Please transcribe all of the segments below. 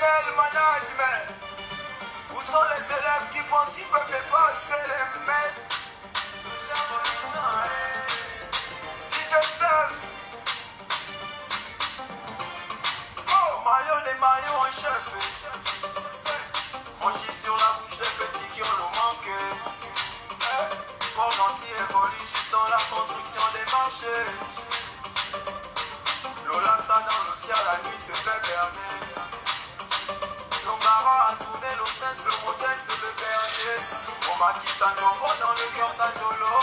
quel management? Où sont les élèves qui pensent qu'ils peuvent dépasser les maîtres? DJ Steph. Oh, maillot des maillots en chef. On gifle sur la bouche des petits qui ont le manque. Mon gentil évolue juste dans la construction des marchés. Lola ça dans le ciel, la nuit se fait berner. L'Ombara a tourné l'Ocens, le modèle c'est le berger. On maquille Sandoro dans le cœur Sandolo.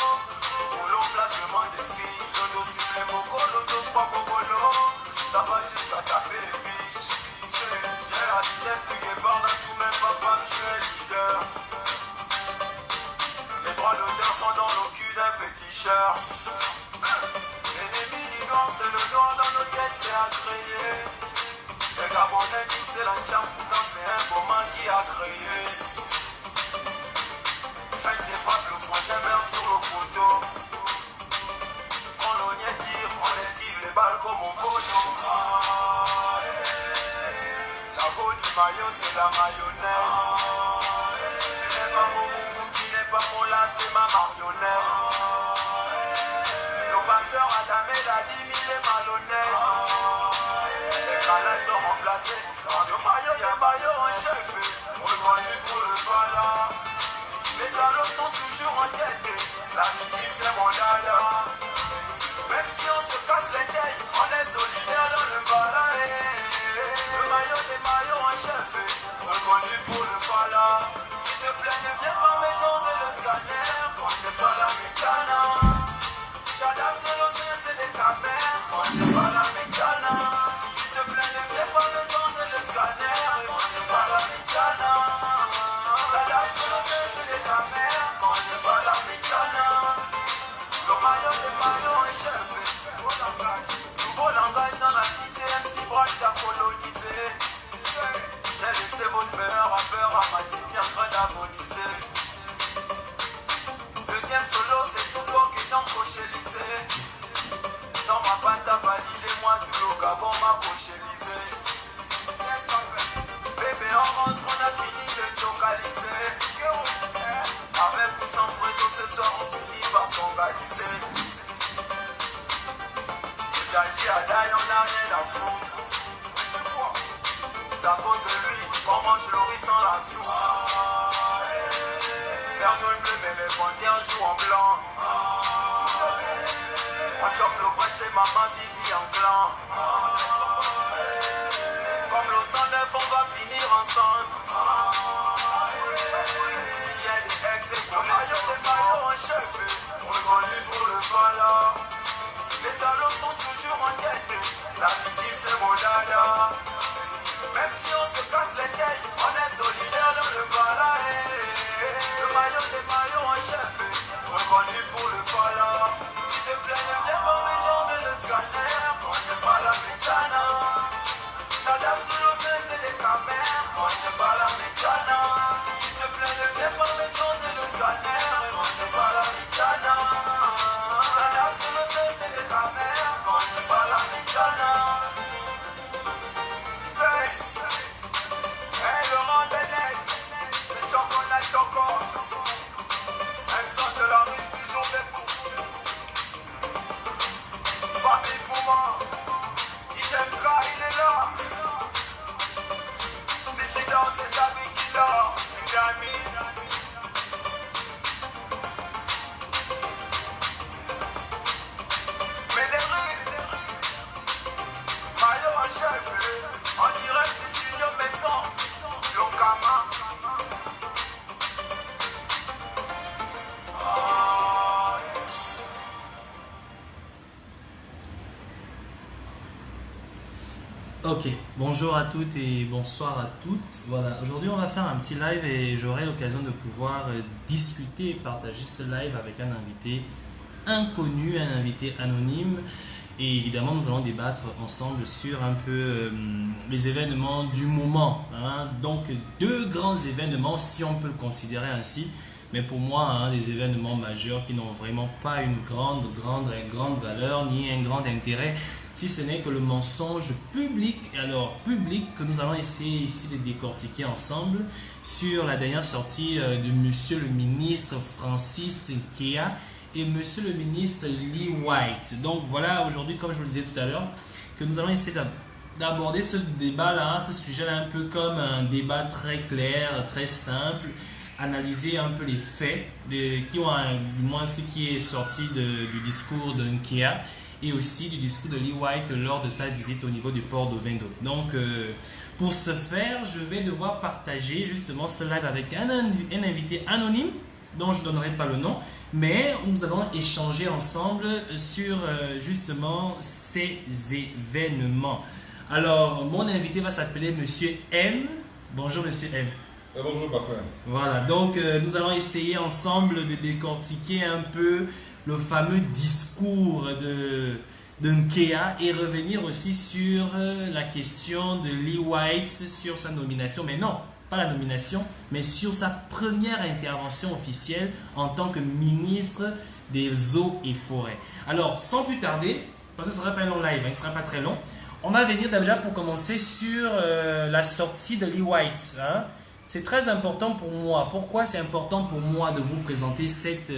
Pour l'emplacement des filles, Jodo sur les mocos, l'autos pas cocolo. Ça va jusqu'à taper les biches. J'ai la vitesse du guépard dans tous mes papas, je suis leader. Les droits d'auteur sont dans le cul d'un féticheur. L'ennemi du noir, c'est le noir dans nos têtes, c'est agréé. Les Gabonais disent c'est la tcham, pourtant c'est un moment qui a créé. Faites des frappes, le frangin meurt sur le poteau. On l'oignet tire, on esquive les balles comme on vaut. La peau du maillot, c'est la mayonnaise. Tu n'es pas mon boubou, tu n'es pas mon las, c'est ma marionnette. Le pasteur Adamé l'a dit, il est malhonnête. Les câlins sont remplacés. Dans le maillot, il y a maillot en chef. Reconnu pour le voilà. Les salauds sont toujours en tête. La victime, c'est mon dada. Même si on se casse les têtes, on est solidaire dans le voilà. Le maillot des maillots en chef. Reconnu pour le voilà. S'il te plaît, ne viens pas mélanger le scanner. On ne fait la mécana. J'adapte l'océan, c'est des camères. On ne fait la mécana. S'il te plaît, ne viens pas mélanger le scanner. On ne fait la mécana. J'adapte l'océan, c'est des camères. On ne fait la mécana. Le maillot des maillots en chef. Nouveau langage dans la cité, MC Broche t'a colonisé. J'ai laissé votre meilleur rappeur à ma titi en train d'agoniser. Deuxième solo, c'est tout beau qui t'en cochélisé. Dans ma pâte à valider, moi tout le Gabon m'a cochélisé. Bébé, on rentre, on a fini de localiser. Avec ou sans réseau, ce soir on finit par s'organiser. J'ai dit à Daï, on n'a rien à foutre. C'est à cause de lui, on mange le riz sans la soupe. Père jaune bleu, mais les bandières jouent en blanc. On chope le bois chez maman, Vivi en clan. Comme le 109, on va finir ensemble. Il y a des ex et des maillots en chef. Reconnu pour le voilà. Les salauds sont toujours en tête. La victime c'est mon dada. Même si on se casse les têtes, on est solidaire dans le voilà. Le maillot des maillots en chef. Reconnu pour le voilà. S'il te plaît, ne viens pas mélanger le scanner. On ne fait la mécana. J'adapte l'océan, c'est des camères. On ne fait la mécana. S'il te plaît, ne viens pas mélanger le scanner. On ne fait la mécana. J'adapte l'océan, c'est des camères. On ne fait la mécana. Hey, Laurent Benet, c'est chocolat choco. Un son de la rue, toujours des coups. Famille Pouma, IJMK, il est là. Si tu danses, c'est ta vie qui dort. Une amie. Mais les rues, maillot en chef, en direct du studio Maison, Lokama. Ok, bonjour à toutes et bonsoir à toutes. Voilà, aujourd'hui on va faire un petit live et j'aurai l'occasion de pouvoir discuter et partager ce live avec un invité inconnu, un invité anonyme. Et évidemment, nous allons débattre ensemble sur un peu les événements du moment. Hein. Donc, deux grands événements, si on peut le considérer ainsi. Mais pour moi, des événements majeurs qui n'ont vraiment pas une grande valeur ni un grand intérêt si ce n'est que le mensonge public. Alors, public que nous allons essayer ici de décortiquer ensemble sur la dernière sortie de Monsieur le ministre Francis Nkea et Monsieur le ministre Lee White. Donc voilà, aujourd'hui, comme je vous le disais tout à l'heure, que nous allons essayer d'aborder ce débat-là, ce sujet-là un peu comme un débat très clair, très simple, analyser un peu les faits, qui ont du moins ce qui est sorti du discours de Nkea et aussi du discours de Lee White lors de sa visite au niveau du port de Vendo. Donc, pour ce faire, je vais devoir partager justement ce live avec un invité anonyme dont je ne donnerai pas le nom, mais nous allons échanger ensemble sur justement ces événements. Alors, mon invité va s'appeler Monsieur M. Bonjour Monsieur M. Bonjour ma frère. Voilà, donc nous allons essayer ensemble de décortiquer un peu le fameux discours de Nkea et revenir aussi sur la question de Lee White, sur sa nomination, mais non, pas la nomination, mais sur sa première intervention officielle en tant que ministre des Eaux et Forêts. Alors, sans plus tarder, parce que ce ne sera pas un long live, il ne sera pas très long, on va venir déjà pour commencer sur la sortie de Lee White. Hein. C'est très important pour moi. Pourquoi c'est important pour moi de vous présenter cette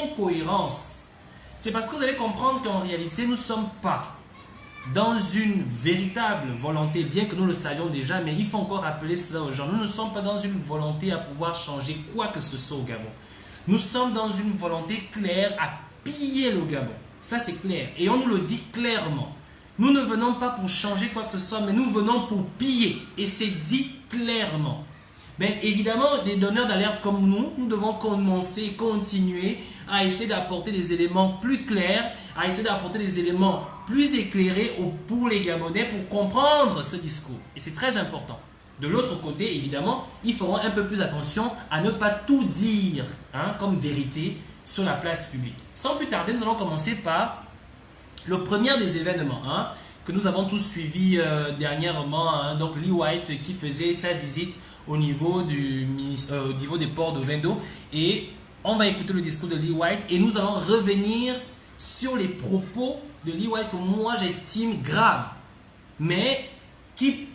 incohérence? C'est parce que vous allez comprendre qu'en réalité, nous ne sommes pas dans une véritable volonté, bien que nous le savions déjà, mais il faut encore rappeler cela aux gens. Nous ne sommes pas dans une volonté à pouvoir changer quoi que ce soit au Gabon. Nous sommes dans une volonté claire à piller le Gabon. Ça, c'est clair. Et on nous le dit clairement. Nous ne venons pas pour changer quoi que ce soit, mais nous venons pour piller. Et c'est dit clairement. Bien évidemment, des donneurs d'alerte comme nous devons commencer et continuer à essayer d'apporter des éléments plus clairs, à essayer d'apporter des éléments plus éclairés pour les Gabonais pour comprendre ce discours. Et c'est très important. De l'autre côté, évidemment, il faudra un peu plus attention à ne pas tout dire comme vérité sur la place publique. Sans plus tarder, nous allons commencer par le premier des événements que nous avons tous suivi dernièrement. Donc Lee White qui faisait sa visite au niveau des ports de Vendo. Et on va écouter le discours de Lee White et nous allons revenir sur les propos de Lee White que moi j'estime graves, mais qui,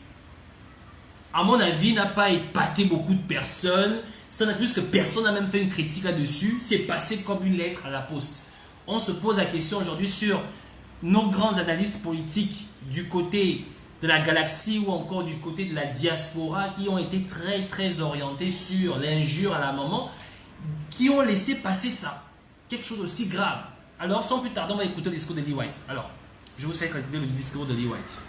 à mon avis, n'a pas épaté beaucoup de personnes. Ça n'a plus que personne n'a même fait une critique là-dessus. C'est passé comme une lettre à la poste. On se pose la question aujourd'hui sur nos grands analystes politiques du côté de la galaxie ou encore du côté de la diaspora qui ont été très très orientés sur l'injure à la maman, qui ont laissé passer ça, quelque chose aussi grave. Alors sans plus tarder, on va écouter le discours de Lee White. Alors, je vous fais écouter le discours de Lee White.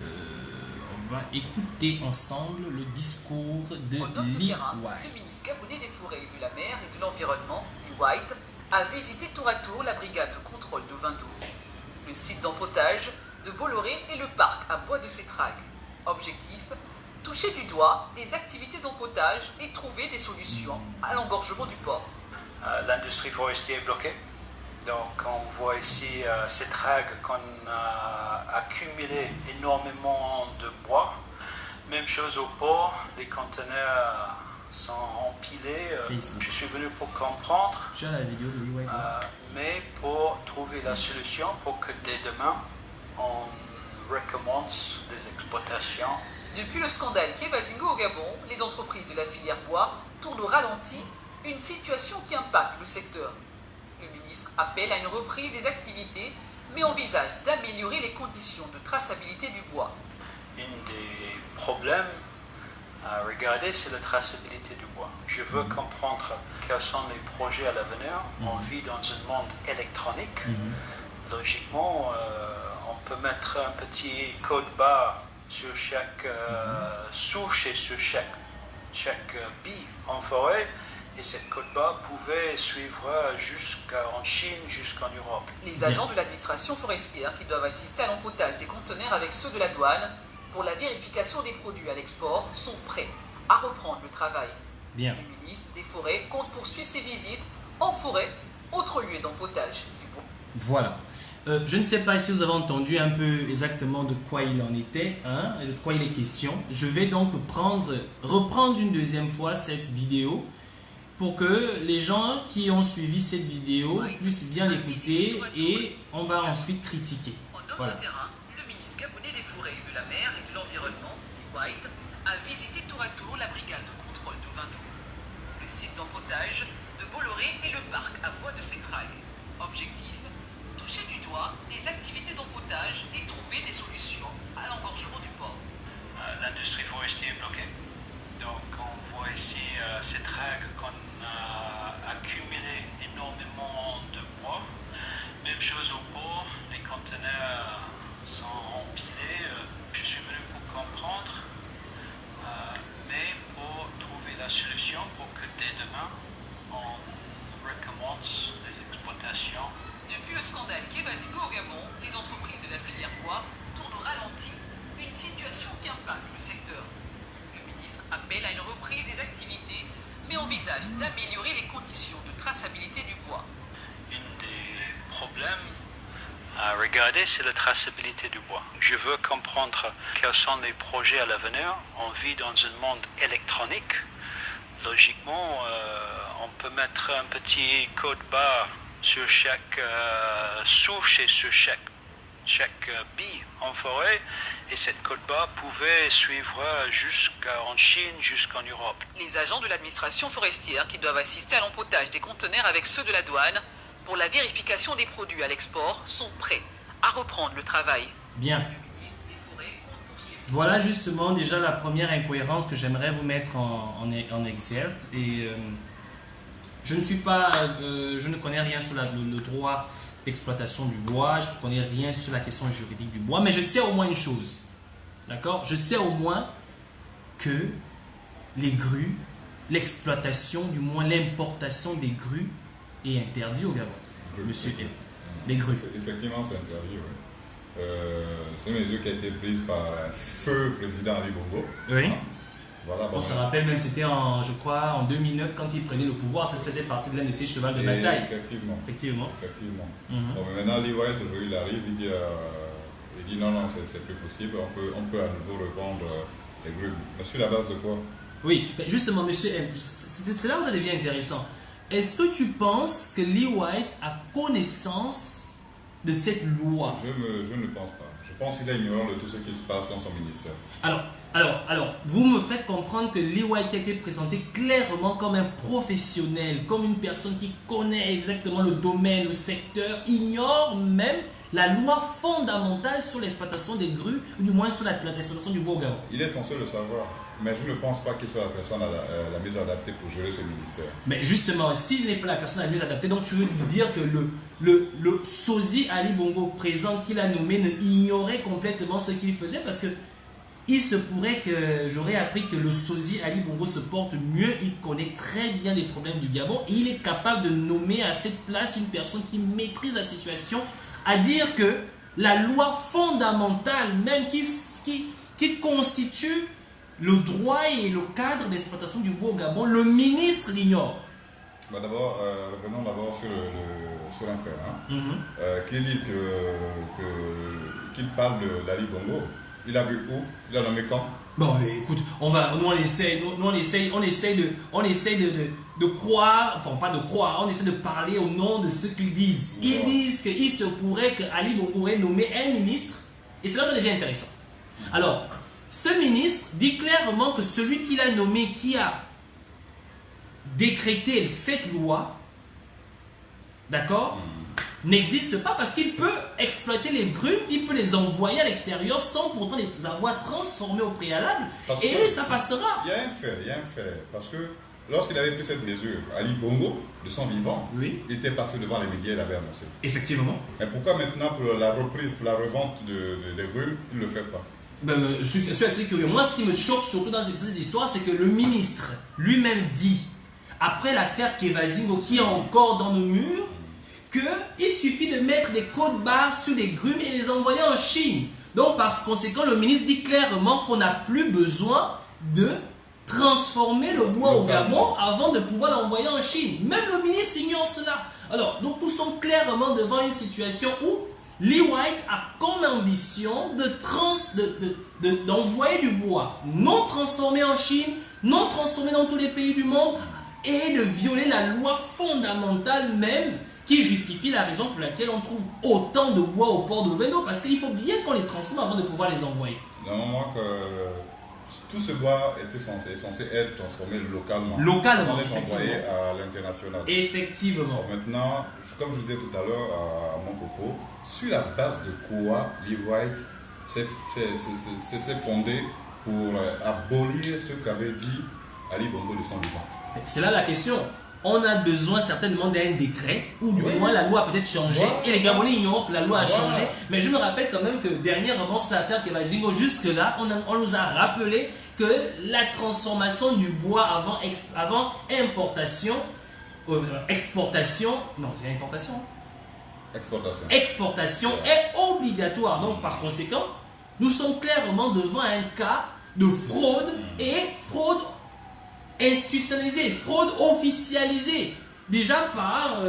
On va écouter ensemble le discours de Lee White. Le ministre gabonais des Forêts, de la Mer et de l'Environnement, Lee White, a visité tour à tour la brigade de contrôle de Vendo, le site d'empotage de Bolloré et le parc à Bois de Sétrague. Objectif, toucher du doigt des activités d'empotage et trouver des solutions à l'engorgement du port. L'industrie forestière est bloquée. Donc on voit ici Sétrague qu'on a accumulé énormément de bois. Même chose au port, les conteneurs sont empilés. Je suis venu pour comprendre, mais pour trouver la solution pour que dès demain, on recommence les exploitations. Depuis le scandale Kevazingo au Gabon, les entreprises de la filière bois tournent au ralenti, une situation qui impacte le secteur. Le ministre appelle à une reprise des activités, mais envisage d'améliorer les conditions de traçabilité du bois. Un des problèmes à regarder, c'est la traçabilité du bois. Je veux comprendre quels sont les projets à l'avenir. On vit dans un monde électronique. Logiquement, on peut mettre un petit code barre sur chaque souche et sur chaque bille en forêt. Et cette code barre pouvait suivre jusqu'en Chine, jusqu'en Europe. Les agents de l'administration forestière qui doivent assister à l'empotage des conteneurs avec ceux de la douane pour la vérification des produits à l'export sont prêts à reprendre le travail. Bien. Le ministre des Forêts compte poursuivre ses visites en forêt, autre lieu d'empotage du bois. Voilà. Je ne sais pas si vous avez entendu un peu exactement de quoi il en était, de quoi il est question. Je vais donc reprendre une deuxième fois cette vidéo pour que les gens qui ont suivi cette vidéo puissent bien l'écouter et on va ensuite critiquer. En homme Voilà. de terrain, le ministre gabonais des forêts, de la mer et de l'environnement, White, a visité tour à tour la brigade de contrôle de Vindou, le site d'empotage de Bolloré et le parc à bois de Sétrague. Objectif, toucher du doigt des activités d'empotage et trouver des solutions à l'engorgement du port. L'industrie forestière est bloquée. Donc on voit ici cette règle qu'on a accumulé énormément de bois. Même chose au port, les conteneurs sont empilés. Je suis venu pour comprendre, mais pour trouver la solution pour que dès demain, on recommence les exploitations. Depuis le scandale Kebazingo au Gabon, les entreprises de la filière bois tournent au ralenti, une situation qui impacte le secteur. Le ministre appelle à une reprise des activités, mais envisage d'améliorer les conditions de traçabilité du bois. Un des problèmes à regarder, c'est la traçabilité du bois. Je veux comprendre quels sont les projets à l'avenir. On vit dans un monde électronique. Logiquement, on peut mettre un petit code barre sur chaque souche et sur chaque bille en forêt. Et cette code barre pouvait suivre jusqu'en Chine, jusqu'en Europe. Les agents de l'administration forestière qui doivent assister à l'empotage des conteneurs avec ceux de la douane pour la vérification des produits à l'export sont prêts à reprendre le travail. Bien. Le ministre des Forêts compte poursuivre ses Voilà justement déjà la première incohérence que j'aimerais vous mettre en exergue. Et je ne connais rien sur le droit d'exploitation du bois, je ne connais rien sur la question juridique du bois, mais je sais au moins une chose. D'accord? Je sais au moins que les grues, l'exploitation, du moins l'importation des grues est interdite au Gabon. Monsieur M. Les grues. Effectivement, c'est interdit, oui. C'est une mesure qui a été prise par un feu président Ali Bongo. Oui. Hein? Voilà, On se rappelle même, c'était je crois, en 2009, quand il prenait le pouvoir, ça faisait partie de l'un de ses chevals de bataille. Effectivement. Effectivement. Effectivement. Mhm. Bon, mais maintenant, Ali White, aujourd'hui, il arrive, il dit non, non, c'est plus possible, on peut à nouveau revendre les grues. Mais sur la base de quoi? Oui, mais justement, monsieur M, c'est là où ça devient intéressant. Est-ce que tu penses que Lee White a connaissance de cette loi? Je ne pense pas. Je pense qu'il est ignorant de tout ce qui se passe dans son ministère. Alors, vous me faites comprendre que Lee White a été présenté clairement comme un professionnel, comme une personne qui connaît exactement le domaine, le secteur, ignore même la loi fondamentale sur l'exploitation des grues, ou du moins sur l'exploitation du bois au Gabon. Il est censé le savoir, mais je ne pense pas qu'il soit la personne la mieux adaptée pour gérer ce ministère. Mais justement, s'il n'est pas la personne la mieux adaptée, donc tu veux dire que le sosie Ali Bongo présent qu'il a nommé ne ignorait complètement ce qu'il faisait, parce que il se pourrait que j'aurais appris que le sosie Ali Bongo se porte mieux, il connaît très bien les problèmes du Gabon et il est capable de nommer à cette place une personne qui maîtrise la situation, à dire que la loi fondamentale même qui constitue le droit et le cadre d'exploitation du bois au Gabon, le ministre l'ignore. Bah d'abord, revenons d'abord sur l'affaire. Hein. Qu'ils disent qu'il parle d'Ali Bongo. Il a vu où? Il a nommé quand? Bon, écoute, on essaie de croire, enfin pas de croire, on essaie de parler au nom de ce qu'ils disent. Ils disent qu'il se pourrait que Ali Bongo ait nommé un ministre, et c'est là que ça devient intéressant. Alors, ce ministre dit clairement que celui qu'il a nommé, qui a décrété cette loi, d'accord, n'existe pas parce qu'il peut exploiter les grues, il peut les envoyer à l'extérieur sans pourtant les avoir transformées au préalable, et ça passera. Il y a un fait, parce que lorsqu'il avait pris cette mesure, Ali Bongo, de son vivant, Oui. il était passé devant les médias, il avait annoncé. Effectivement. Mais pourquoi maintenant, pour la reprise, pour la revente des grues, il ne le fait pas? Je suis assez curieux. Moi, ce qui me choque surtout dans cette histoire, c'est que le ministre lui-même dit, après l'affaire Kebazingo qui est encore dans nos murs, qu'il suffit de mettre des codes barres sur les grumes et les envoyer en Chine. Donc, par conséquent, le ministre dit clairement qu'on n'a plus besoin de transformer le bois au Gabon avant de pouvoir l'envoyer en Chine. Même le ministre ignore cela. Alors, donc nous sommes clairement devant une situation où Lee White a comme ambition d'envoyer du bois non transformé en Chine, non transformé dans tous les pays du monde, et de violer la loi fondamentale même qui justifie la raison pour laquelle on trouve autant de bois au port de Lovendo, parce qu'il faut bien qu'on les transforme avant de pouvoir les envoyer. Dans le moment que tout ce bois est censé être transformé localement. Localement, Avant d'être envoyé à l'international. Effectivement. Maintenant, comme je vous disais tout à l'heure à mon propos, sur la base de quoi Lee White s'est fondé pour abolir ce qu'avait dit Ali Bongo de son vivant. C'est là la question. On a besoin certainement d'un décret, ou du moins la loi a peut-être changé, et les Gabonais ignorent que la loi a changé. Mais je me rappelle quand même que dernièrement sur l'affaire Kevazingo, jusque-là, on nous a rappelé que la transformation du bois avant importation, exportation, non c'est importation, exportation est obligatoire. Donc par conséquent, nous sommes clairement devant un cas de fraude et fraude institutionnalisée, fraude officialisée. Déjà par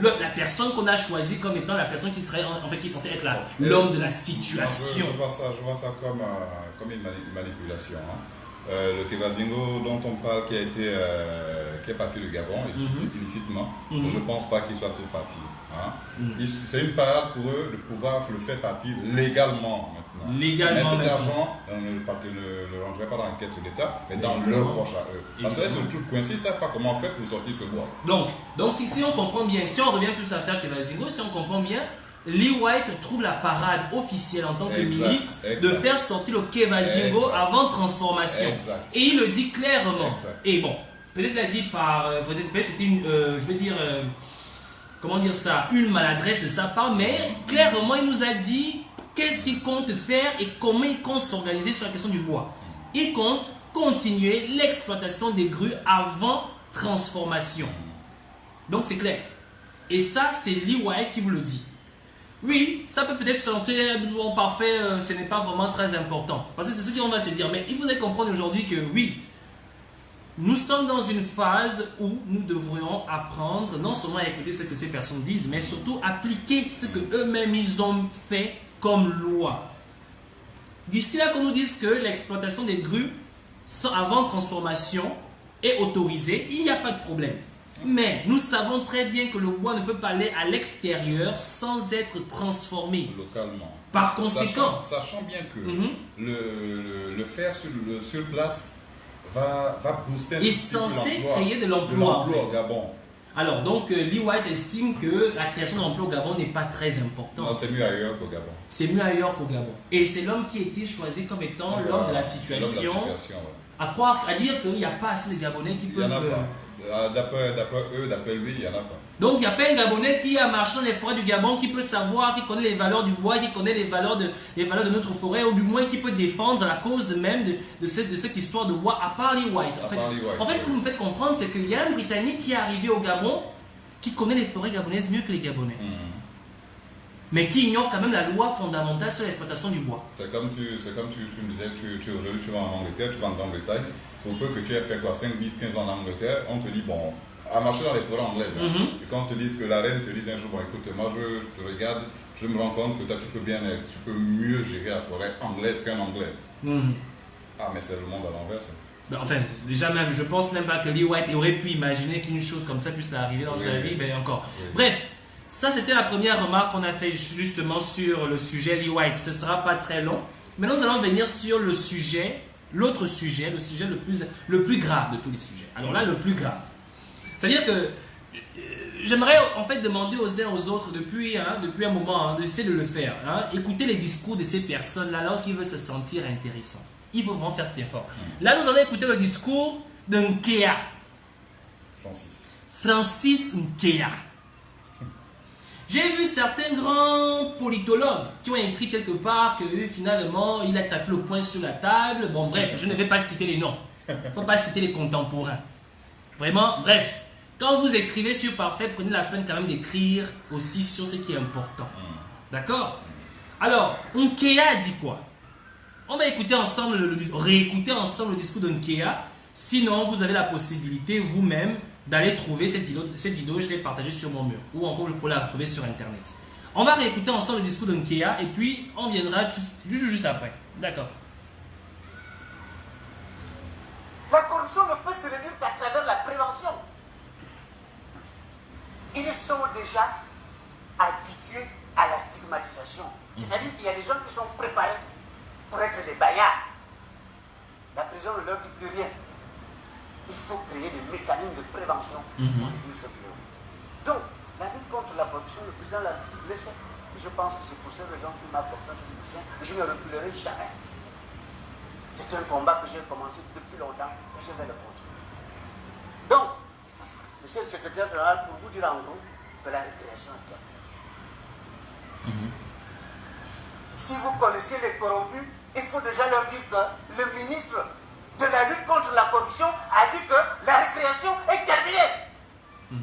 la personne qu'on a choisie comme étant la personne qui serait en fait qui est censée être l'homme de la situation. Je vois ça comme une manipulation. Hein. Le Kevazingo dont on parle qui est parti du Gabon illicitement, je ne pense pas qu'il soit tout parti. Hein. C'est une parade pour eux de pouvoir le faire partir légalement maintenant. Mais cet argent ne rentrerait pas dans la caisse de l'État, mais dans leur poche à eux. Parce que là, c'est le truc coincé, ils ne savent pas comment faire pour sortir ce bois. Donc si on comprend bien, si on revient plus à l'affaire Kevazingo, si on comprend bien, Lee White trouve la parade officielle en tant que ministre de faire sortir le Kevazingo avant transformation. Et il le dit clairement. Et bon, peut-être l'a dit par, peut-être c'était une, je veux dire, comment dire ça, une maladresse de sa part, mais clairement il nous a dit qu'est-ce qu'il compte faire et comment il compte s'organiser sur la question du bois. Il compte continuer l'exploitation des grues avant transformation. Donc c'est clair. Et ça, c'est Lee White qui vous le dit. Oui, ça peut peut-être sentir bon, parfait, ce n'est pas vraiment très important. Parce que c'est ce qu'on va se dire. Mais il faudrait comprendre aujourd'hui que oui, nous sommes dans une phase où nous devrions apprendre non seulement à écouter ce que ces personnes disent, mais surtout appliquer ce que eux-mêmes ils ont fait comme loi. D'ici là qu'on nous dise que l'exploitation des grues avant transformation est autorisée, il n'y a pas de problème. Mais nous savons très bien que le bois ne peut pas aller à l'extérieur sans être transformé. Localement. Par conséquent, sachant bien que le faire sur place va booster un est censé créer de l'emploi au Gabon. Alors donc Lee White estime que la création d'emplois au Gabon n'est pas très importante. Non, c'est mieux ailleurs qu'au Gabon. C'est mieux ailleurs qu'au Gabon. Et c'est l'homme qui a été choisi comme étant l'homme de la situation. À croire, à dire qu'il n'y a pas assez de Gabonais qui peuvent. Il n'y en a pas. D'après lui, il n'y en a pas. Donc il n'y a pas un Gabonais qui a marché dans les forêts du Gabon, qui peut savoir, qui connaît les valeurs du bois, qui connaît les valeurs de notre forêt, ou du moins qui peut défendre la cause même de cette histoire de bois, à part Lee White. En fait, ce que vous me faites comprendre, c'est qu'il y a un Britannique qui est arrivé au Gabon, qui connaît les forêts gabonaises mieux que les Gabonais. Mais qui ignore quand même la loi fondamentale sur l'exploitation du bois. C'est comme tu me disais, aujourd'hui tu vas en Angleterre, tu vas en Grande-Bretagne, pour peu que tu aies fait quoi, 5, 10, 15 ans en Angleterre, on te dit, bon, à marcher dans les forêts anglaises. Et quand on te dit que la reine te dise un jour, bon écoute, moi je te regarde, je me rends compte que toi tu peux mieux gérer la forêt anglaise qu'un Anglais. Ah mais c'est le monde à l'envers ça. Ben, enfin, déjà même, je pense même pas que Lee White aurait pu imaginer qu'une chose comme ça puisse arriver dans sa vie, ben encore. Bref. Ça, c'était la première remarque qu'on a fait justement sur le sujet Lee White. Ce ne sera pas très long. Mais nous allons venir sur le sujet, l'autre sujet, le sujet le plus grave de tous les sujets. Alors là, le plus grave. C'est-à-dire que j'aimerais en fait demander aux uns aux autres depuis un moment d'essayer de le faire. Écouter les discours de ces personnes-là lorsqu'ils veulent se sentir intéressants. Il faut vraiment faire cet effort. Là, nous allons écouter le discours de Nkea. Francis Nkea. J'ai vu certains grands politologues qui ont écrit quelque part que finalement il a tapé le poing sur la table. Bon bref, je ne vais pas citer les noms. Il ne faut pas citer les contemporains. Vraiment, bref. Quand vous écrivez sur Parfait, prenez la peine quand même d'écrire aussi sur ce qui est important. D'accord? Alors, Nkea dit quoi? On va écouter ensemble réécouter ensemble le discours de Nkea. Sinon, vous avez la possibilité vous-même d'aller trouver cette vidéo, je l'ai partagée sur mon mur, ou encore vous pouvez la retrouver sur internet. On va réécouter ensemble le discours de Nkea et puis on viendra juste après. D'accord. La corruption ne peut se réduire qu'à travers la prévention. ils sont déjà habitués à la stigmatisation. C'est-à-dire qu'il y a des gens qui sont préparés pour être des baillards. La prison ne leur dit plus rien. Il faut créer des mécanismes de prévention pour réduire ce fléau. Donc, la lutte contre la corruption, le président l'a le sait. Et je pense que c'est pour cette raison qu'il m'a porté cette mission. Je ne reculerai jamais. C'est un combat que j'ai commencé depuis longtemps et je vais le continuer. Donc, monsieur le secrétaire général, pour vous dire en gros que la récréation est terminée. Si vous connaissez les corrompus, il faut déjà leur dire que le ministre de la lutte contre la corruption a dit que la récréation est terminée. Il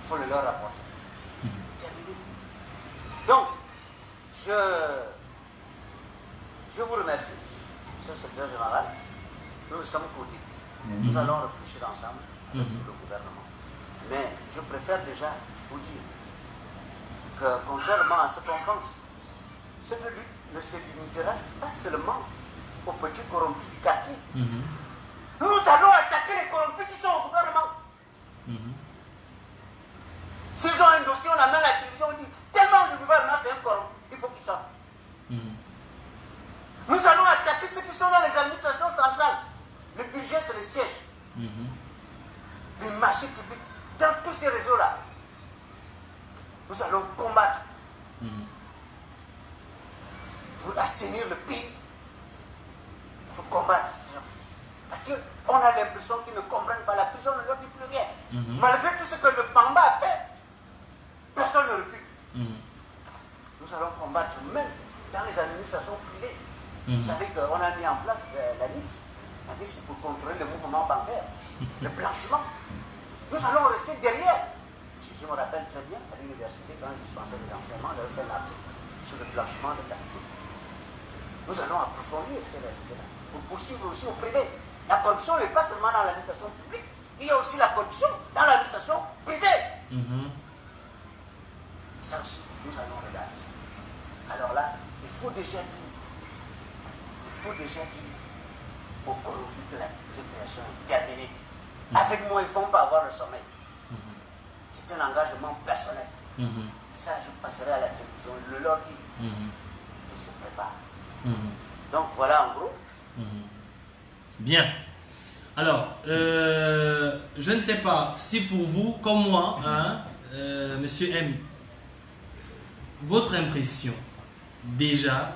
faut le leur rapporter. Terminé. Donc, je vous remercie, monsieur le secrétaire général. Nous sommes codés. Nous allons réfléchir ensemble avec tout le gouvernement. Mais je préfère déjà vous dire que, contrairement à ce qu'on pense, cette lutte ne se limitera pas seulement aux petits corrompus du quartier. Nous allons attaquer les corrompus qui sont au gouvernement. S'ils ont un dossier, on amène à la télévision, on dit tellement le gouvernement c'est un corrompu, il faut qu'il sorte. Nous allons attaquer ceux qui sont dans les administrations centrales. Le budget, c'est le siège. Les marchés publics, dans tous ces réseaux-là, nous allons combattre pour assainir le pays. Il faut combattre ces gens. Parce qu'on a l'impression qu'ils ne comprennent pas. La prison ne leur dit plus rien. Malgré tout ce que le Bamba a fait, personne ne recule. Nous allons combattre même dans les administrations privées. Vous savez qu'on a mis en place la NIF. La NIF, c'est pour contrôler le mouvement bancaire, le blanchiment. Nous allons rester derrière. Je me rappelle très bien, à l'université, quand je dispensais des enseignements, j'avais fait un article sur le blanchiment de capitaux. Nous allons approfondir ces réalités-là pour poursuivre aussi au privé. La corruption n'est pas seulement dans l'administration publique, il y a aussi la corruption dans l'administration privée. Ça aussi, nous allons regarder ça. Alors là, il faut déjà dire aux corrompus que la récréation est terminée. Avec moi, ils ne vont pas avoir le sommeil. C'est un engagement personnel. Ça, je passerai à la télévision, le leur dire. Qu'ils se préparent. Donc voilà en gros. Bien. Alors, je ne sais pas si pour vous, comme moi, Monsieur M, votre impression, déjà,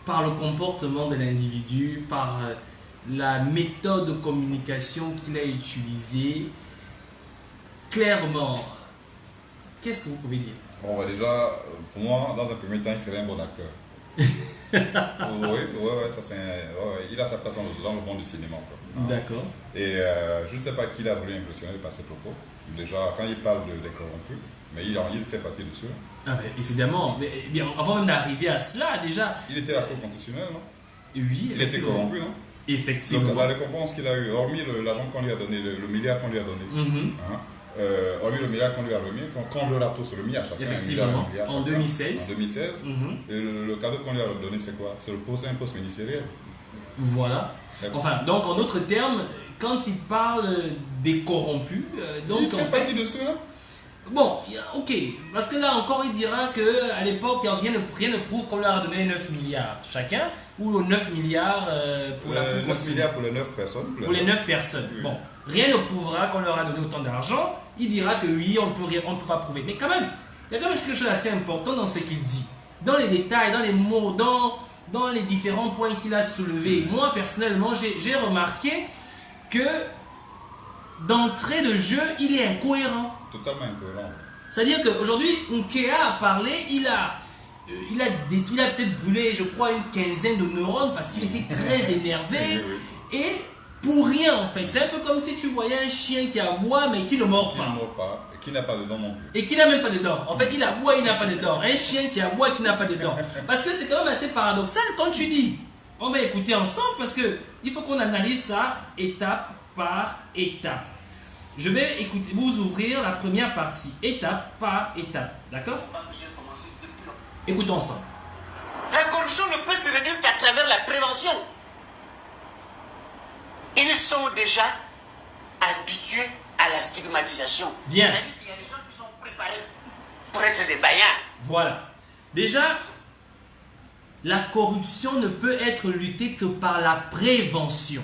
par le comportement de l'individu, par la méthode de communication qu'il a utilisée, clairement, qu'est-ce que vous pouvez dire? Bon, déjà, pour moi, dans un premier temps, il ferait un bon acteur. Oui, ça c'est il a sa place dans le monde du cinéma. D'accord. Et je ne sais pas qui l'a voulu impressionner par ses propos. Déjà, quand il parle des corrompus, mais il fait partie de ceux. Ah, évidemment. Mais bien, avant même d'arriver à cela, déjà. Il était à la Cour constitutionnelle, non? Oui, il était corrompu, non? Effectivement. Donc la récompense qu'il a eue, hormis l'argent qu'on lui a donné, le milliard qu'on lui a donné, hormis le milliard qu'on lui a remis, qu'on leur a tous remis à chacun. Effectivement, un milliard en 2016. En 2016. Et le cadeau qu'on lui a donné, c'est quoi? C'est un poste ministériel. Voilà. Enfin, donc en d'autres termes, quand il parle des corrompus, donc il fait partie de ceux-là. Bon, ok, parce que là encore il dira qu'à l'époque, rien ne prouve qu'on leur a donné 9 milliards chacun, ou 9 milliards pour la Cour 9 milliards pour les 9 personnes. Pour les 9 personnes. Oui. Bon, rien ne prouvera qu'on leur a donné autant d'argent. Il dira que oui, on ne peut pas prouver. Mais quand même, il y a quand même quelque chose d'assez important dans ce qu'il dit. Dans les détails, dans les mots, dans les différents points qu'il a soulevés. Moi, personnellement, j'ai remarqué que d'entrée de jeu, il est incohérent. Totalement incohérent. C'est-à-dire qu'aujourd'hui, Nkea a parlé, il a peut-être brûlé, je crois, une quinzaine de neurones parce qu'il était très énervé. Et pour rien, en fait. C'est un peu comme si tu voyais un chien qui aboie mais qui ne mord pas. Qui ne mord pas et qui n'a pas de dents non plus. Et qui n'a même pas de dents. En fait, il aboie, il n'a pas de dents. Un chien qui aboie, qui n'a pas de dents. Parce que c'est quand même assez paradoxal quand tu dis, on va écouter ensemble parce qu'il faut qu'on analyse ça étape par étape. Je vais vous ouvrir la première partie, étape par étape. D'accord? Écoutons ensemble. La corruption ne peut se réduire qu'à travers la prévention. Ils sont déjà habitués à la stigmatisation. Bien. C'est-à-dire qu'il y a des gens qui sont préparés pour être des baillards. Voilà. Déjà, la corruption ne peut être luttée que par la prévention.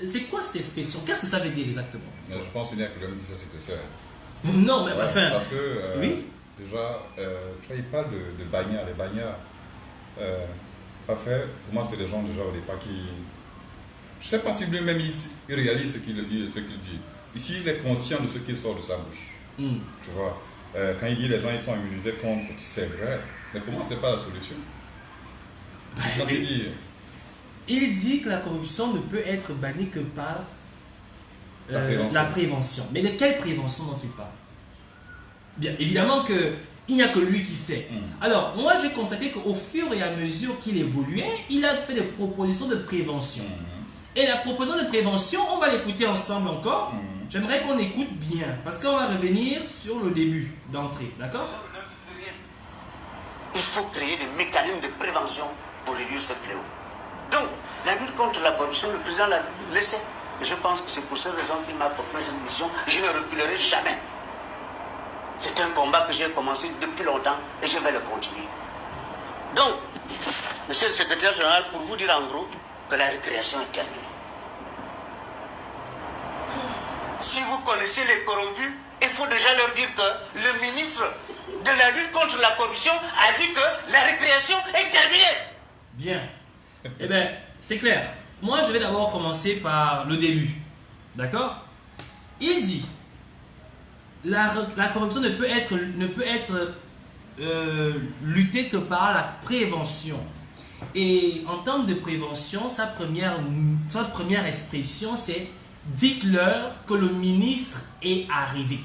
C'est quoi cette expression? Qu'est-ce que ça veut dire exactement? Je pense qu'il y a que l'homme dit ça, c'est que c'est. Non, mais Ouais, enfin... parce que, oui. déjà, tu vois, il parle de bagnards. Les bagnards, parfait, pour moi, c'est des gens déjà au départ qui... Je ne sais pas si lui-même, il réalise ce qu'il dit. Ici, il est conscient de ce qui sort de sa bouche. Tu vois, quand il dit les gens ils sont immunisés contre, c'est vrai. Mais pour moi, ce n'est pas la solution. Quand il dit que la corruption ne peut être bannie que par la prévention. Mais de quelle prévention dont il parle? Bien, évidemment qu'il n'y a que lui qui sait. Alors, moi j'ai constaté qu'au fur et à mesure qu'il évoluait, il a fait des propositions de prévention. Et la proposition de prévention, on va l'écouter ensemble encore. J'aimerais qu'on écoute bien, parce qu'on va revenir sur le début d'entrée, d'accord? Il faut créer des mécanismes de prévention pour réduire ce fléau. Donc, la lutte contre la corruption, le président l'a laissé. Et je pense que c'est pour cette raison qu'il m'a confié cette mission. Je ne reculerai jamais. C'est un combat que j'ai commencé depuis longtemps et je vais le continuer. Donc, monsieur le secrétaire général, pour vous dire en gros que la récréation est terminée. Si vous connaissez les corrompus, il faut déjà leur dire que le ministre de la lutte contre la corruption a dit que la récréation est terminée. Bien. Eh bien, c'est clair. Moi, je vais d'abord commencer par le début. D'accord? Il dit, la corruption ne peut être luttée que par la prévention. Et en termes de prévention, sa première expression, c'est « dites-leur que le ministre est arrivé ».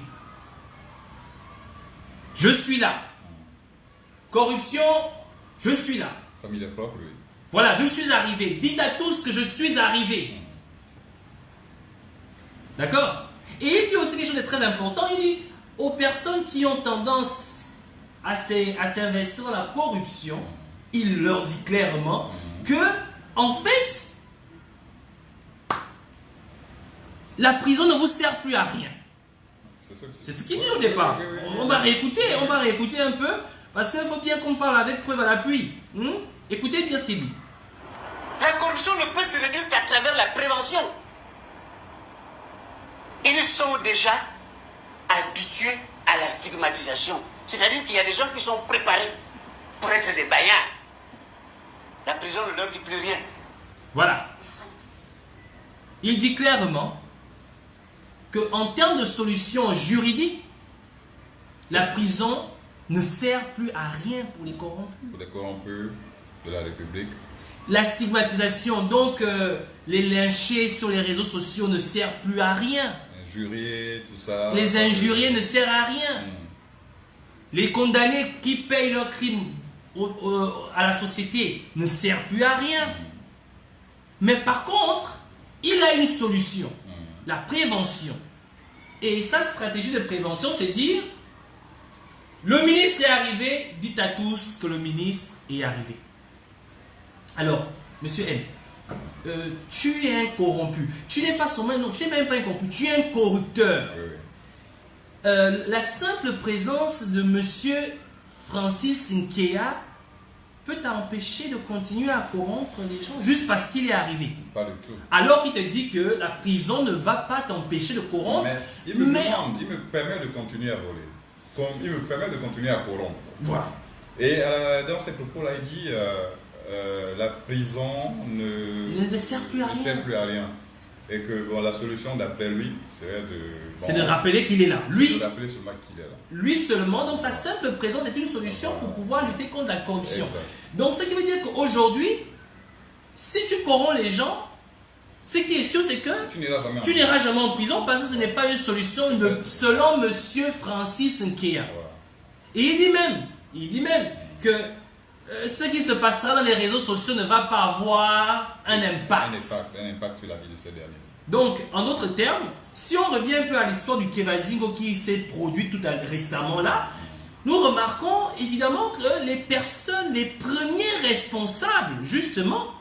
Je suis là. Corruption, je suis là. Comme il est propre, lui. Voilà, je suis arrivé. Dites à tous que je suis arrivé. D'accord? Et il dit aussi quelque chose de très important. Il dit aux personnes qui ont tendance à s'investir dans la corruption, il leur dit clairement que, en fait, la prison ne vous sert plus à rien. C'est ce qu'il dit au départ. On va réécouter un peu, parce qu'il faut bien qu'on parle avec preuve à l'appui. Écoutez bien ce qu'il dit. La corruption ne peut se réduire qu'à travers la prévention. Ils sont déjà habitués à la stigmatisation. C'est-à-dire qu'il y a des gens qui sont préparés pour être des baillards. La prison ne leur dit plus rien. Voilà. Il dit clairement qu'en termes de solutions juridiques, la prison ne sert plus à rien pour les corrompus. Pour les corrompus de la République. La stigmatisation, donc les lynchés sur les réseaux sociaux ne sert plus à rien. Injuriés, tout ça. Les injuriés ne servent à rien. Les condamnés qui payent leurs crimes à la société ne servent plus à rien. Mais par contre, il a une solution. La prévention. Et sa stratégie de prévention, c'est dire, le ministre est arrivé, dites à tous que le ministre est arrivé. Alors, monsieur M, tu es un corrompu. Tu n'es pas seulement, non, tu n'es même pas un corrompu, tu es un corrupteur. Oui. La simple présence de monsieur Francis Nkea peut t'empêcher de continuer à corrompre les gens juste parce qu'il est arrivé. Pas du tout. Alors qu'il te dit que la prison ne va pas t'empêcher de corrompre. Mais il me permet de continuer à voler. Il me permet de continuer à corrompre. Voilà. Et dans ces propos-là, il dit la prison ne sert plus à rien. Et que bon, la solution, d'après lui, serait c'est de rappeler qu'il est là. Lui, de rappeler seulement qu'il est là. Lui seulement, donc sa simple présence est une solution pour pouvoir lutter contre la corruption. Exact. Donc ce qui veut dire qu'aujourd'hui, si tu corromps les gens, ce qui est sûr, c'est que tu n'iras jamais en prison parce que ce n'est pas une solution selon monsieur Francis Nkea. Voilà. Et il dit même que ce qui se passera dans les réseaux sociaux ne va pas avoir un impact. Un impact sur la vie de ces derniers. Donc, en d'autres termes, si on revient un peu à l'histoire du Kevazingo qui s'est produit tout récemment là, nous remarquons évidemment que les personnes, les premiers responsables, justement,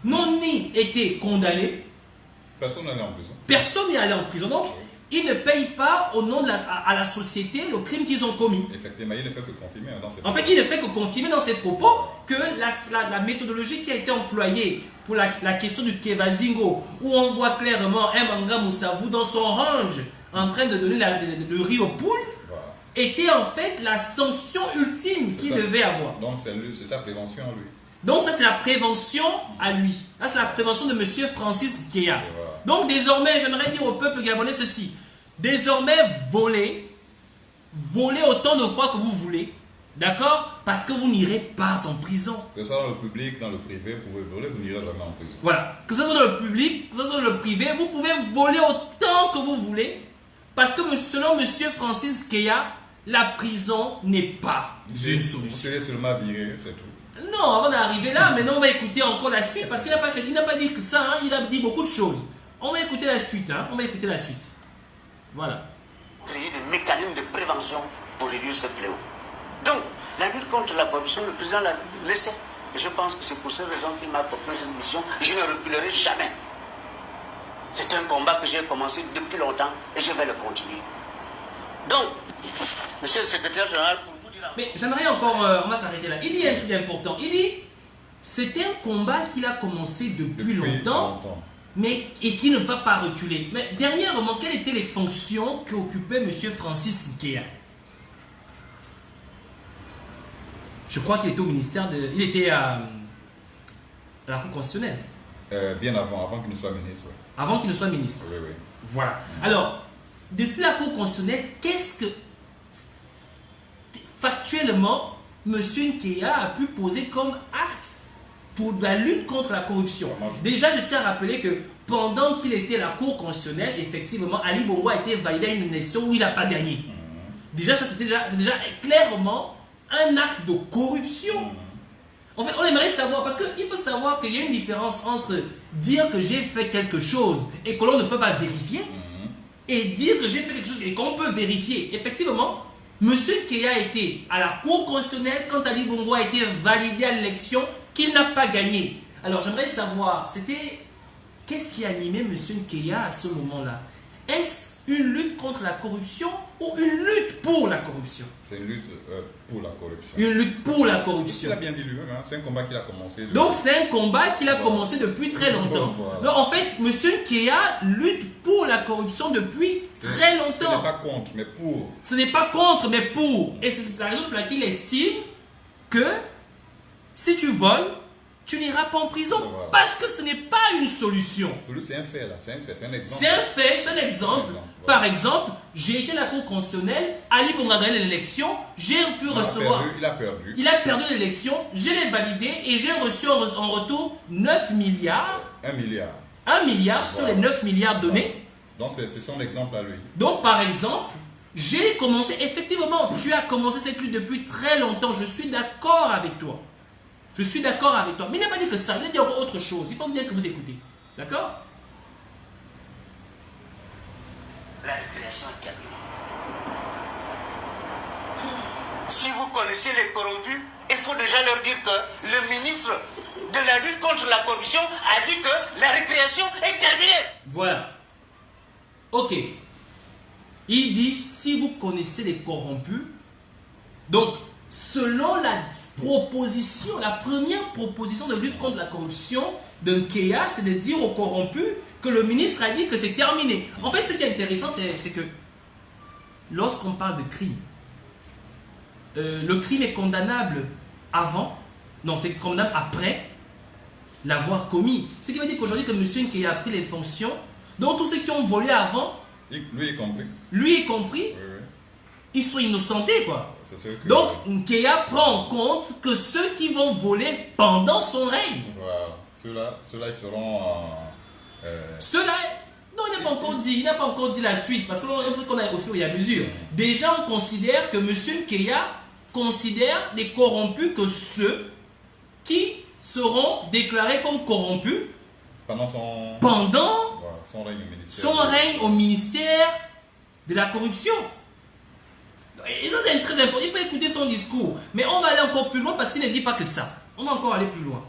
n'ont ni été condamnés, Personne n'est allé en prison. Personne n'est allé en prison. Donc, ils ne payent pas au nom de à la société le crime qu'ils ont commis. Effectivement, il ne fait que confirmer dans ses En fait, il ne fait que confirmer dans ses propos que la méthodologie qui a été employée pour la question du Kevazingo, où on voit clairement un Manga Moussavou dans son range en train de donner le riz aux poules, voilà. était en fait la sanction ultime qu'il devait avoir. Donc c'est sa prévention à lui. Donc ça c'est la prévention à lui. Là c'est la prévention de monsieur Francis Kéa. Voilà. Donc désormais, j'aimerais dire au peuple gabonais ceci. Désormais, volez autant de fois que vous voulez. D'accord? Parce que vous n'irez pas en prison. Que ce soit dans le public, dans le privé, vous pouvez voler, vous n'irez jamais en prison. Voilà. Que ce soit dans le public, que ce soit dans le privé, vous pouvez voler autant que vous voulez. Parce que selon monsieur Francis Kéa, la prison n'est pas une solution. Vous serez seulement viré, c'est tout. Non, avant d'arriver là, maintenant on va écouter encore la suite parce qu'il n'a pas dit que ça, hein, il a dit beaucoup de choses. On va écouter la suite, hein, on va écouter la suite. Voilà. Créer des mécanismes de prévention pour réduire ce fléau. Donc, la lutte contre la corruption, le président l'a laissé. Et je pense que c'est pour cette raison qu'il m'a confié cette mission. Je ne reculerai jamais. C'est un combat que j'ai commencé depuis longtemps et je vais le continuer. Donc, monsieur le secrétaire général, pour vous dire... Mais j'aimerais encore, on va s'arrêter là. Il dit un truc important. Il dit, c'était un combat qu'il a commencé depuis longtemps, mais et qui ne va pas reculer. Mais dernièrement, quelles étaient les fonctions qu'occupait M. Francis Kéa? Je crois qu'il était au ministère de... Il était à la Cour constitutionnelle. Bien avant qu'il ne soit ministre. Oui. Avant qu'il ne soit ministre. Oui, oui. Voilà. Alors, depuis la Cour constitutionnelle, qu'est-ce que... Factuellement, M. Nkeya a pu poser comme acte pour la lutte contre la corruption. Déjà, je tiens à rappeler que pendant qu'il était à la Cour constitutionnelle, effectivement, Ali Bongo a été validé à une élection où il n'a pas gagné. Déjà, ça c'est déjà clairement un acte de corruption. En fait, on aimerait savoir, parce qu'il faut savoir qu'il y a une différence entre dire que j'ai fait quelque chose et que l'on ne peut pas vérifier, et dire que j'ai fait quelque chose et qu'on peut vérifier. Effectivement, M. Nkeya a été à la Cour constitutionnelle quand Ali Bongo a été validé à l'élection qu'il n'a pas gagné. Alors, j'aimerais savoir, qu'est-ce qui animait M. Nkeya à ce moment-là? Est-ce une lutte contre la corruption ou une lutte pour la corruption? C'est une lutte pour la corruption. Une lutte pour la corruption. Il a bien dit lui-même, hein? C'est un combat qu'il a commencé. Donc c'est un combat qu'il a commencé depuis très longtemps. Voilà. Donc en fait, M. Nkeya lutte pour la corruption depuis très longtemps. Ce n'est pas contre, mais pour. Ce n'est pas contre, mais pour. Et c'est la raison pour laquelle il estime que si tu voles, tu n'iras pas en prison. Voilà. Parce que ce n'est pas une solution. C'est un fait là, c'est un fait, c'est un exemple. C'est un fait, c'est un exemple. Voilà. Par exemple, j'ai été à la Cour constitutionnelle, Ali Bongo a gagné l'élection, j'ai pu recevoir... Il a perdu. Il a perdu l'élection, je l'ai validé et j'ai reçu en retour 9 milliards. 1 milliard. 1 milliard sur les 9 milliards donnés. Donc c'est son exemple à lui. Donc par exemple, j'ai commencé, effectivement, tu as commencé cette lutte depuis très longtemps, je suis d'accord avec toi. Je suis d'accord avec toi. Mais il n'a pas dit que ça, il a dit encore autre chose. Il faut bien que vous écoutez. D'accord? La récréation est terminée. Si vous connaissez les corrompus, il faut déjà leur dire que le ministre de la lutte contre la corruption a dit que la récréation est terminée. Voilà. Ok. Il dit, si vous connaissez les corrompus, donc, selon la proposition, la première proposition de lutte contre la corruption de Nkeya, c'est de dire aux corrompus que le ministre a dit que c'est terminé. En fait, ce qui est intéressant, c'est que lorsqu'on parle de crime, le crime est condamnable avant, non, c'est condamnable après l'avoir commis. Ce qui veut dire qu'aujourd'hui, que M. Nkeya a pris les fonctions, donc tous ceux qui ont volé avant, Lui y compris. lui y compris, Oui, oui. ils sont innocentés, quoi. C'est sûr que... Donc, Nkeya prend en compte que ceux qui vont voler pendant son règne, Voilà. Ceux-là, ils seront... ceux-là, non, il n'a pas encore dit la suite, parce qu'on a au fur et à mesure. Déjà, on considère que M. Nkeya considère les corrompus que ceux qui seront déclarés comme corrompus pendant son... pendant son règne au ministère. son règne au ministère de la corruption. Et ça, c'est très important. Il faut écouter son discours. Mais on va aller encore plus loin parce qu'il ne dit pas que ça. On va encore aller plus loin.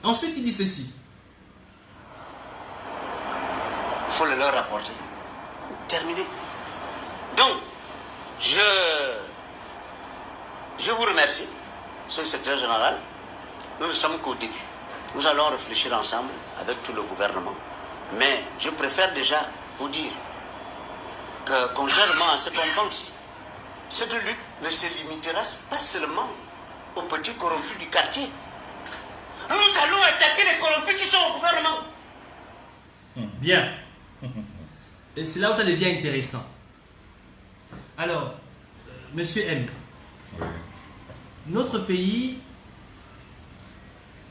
Ensuite, il dit ceci. faut le leur rapporter. Terminé. Donc, je vous remercie, monsieur le secrétaire général. Nous ne sommes qu'au début. Nous allons réfléchir ensemble avec tout le gouvernement. Mais je préfère déjà vous dire que, contrairement à ce qu'on pense, cette lutte ne se limitera pas seulement aux petits corrompus du quartier. Nous allons attaquer les corrompus qui sont au gouvernement. Bien. Et c'est là où ça devient intéressant. Alors, Monsieur M, Oui. notre pays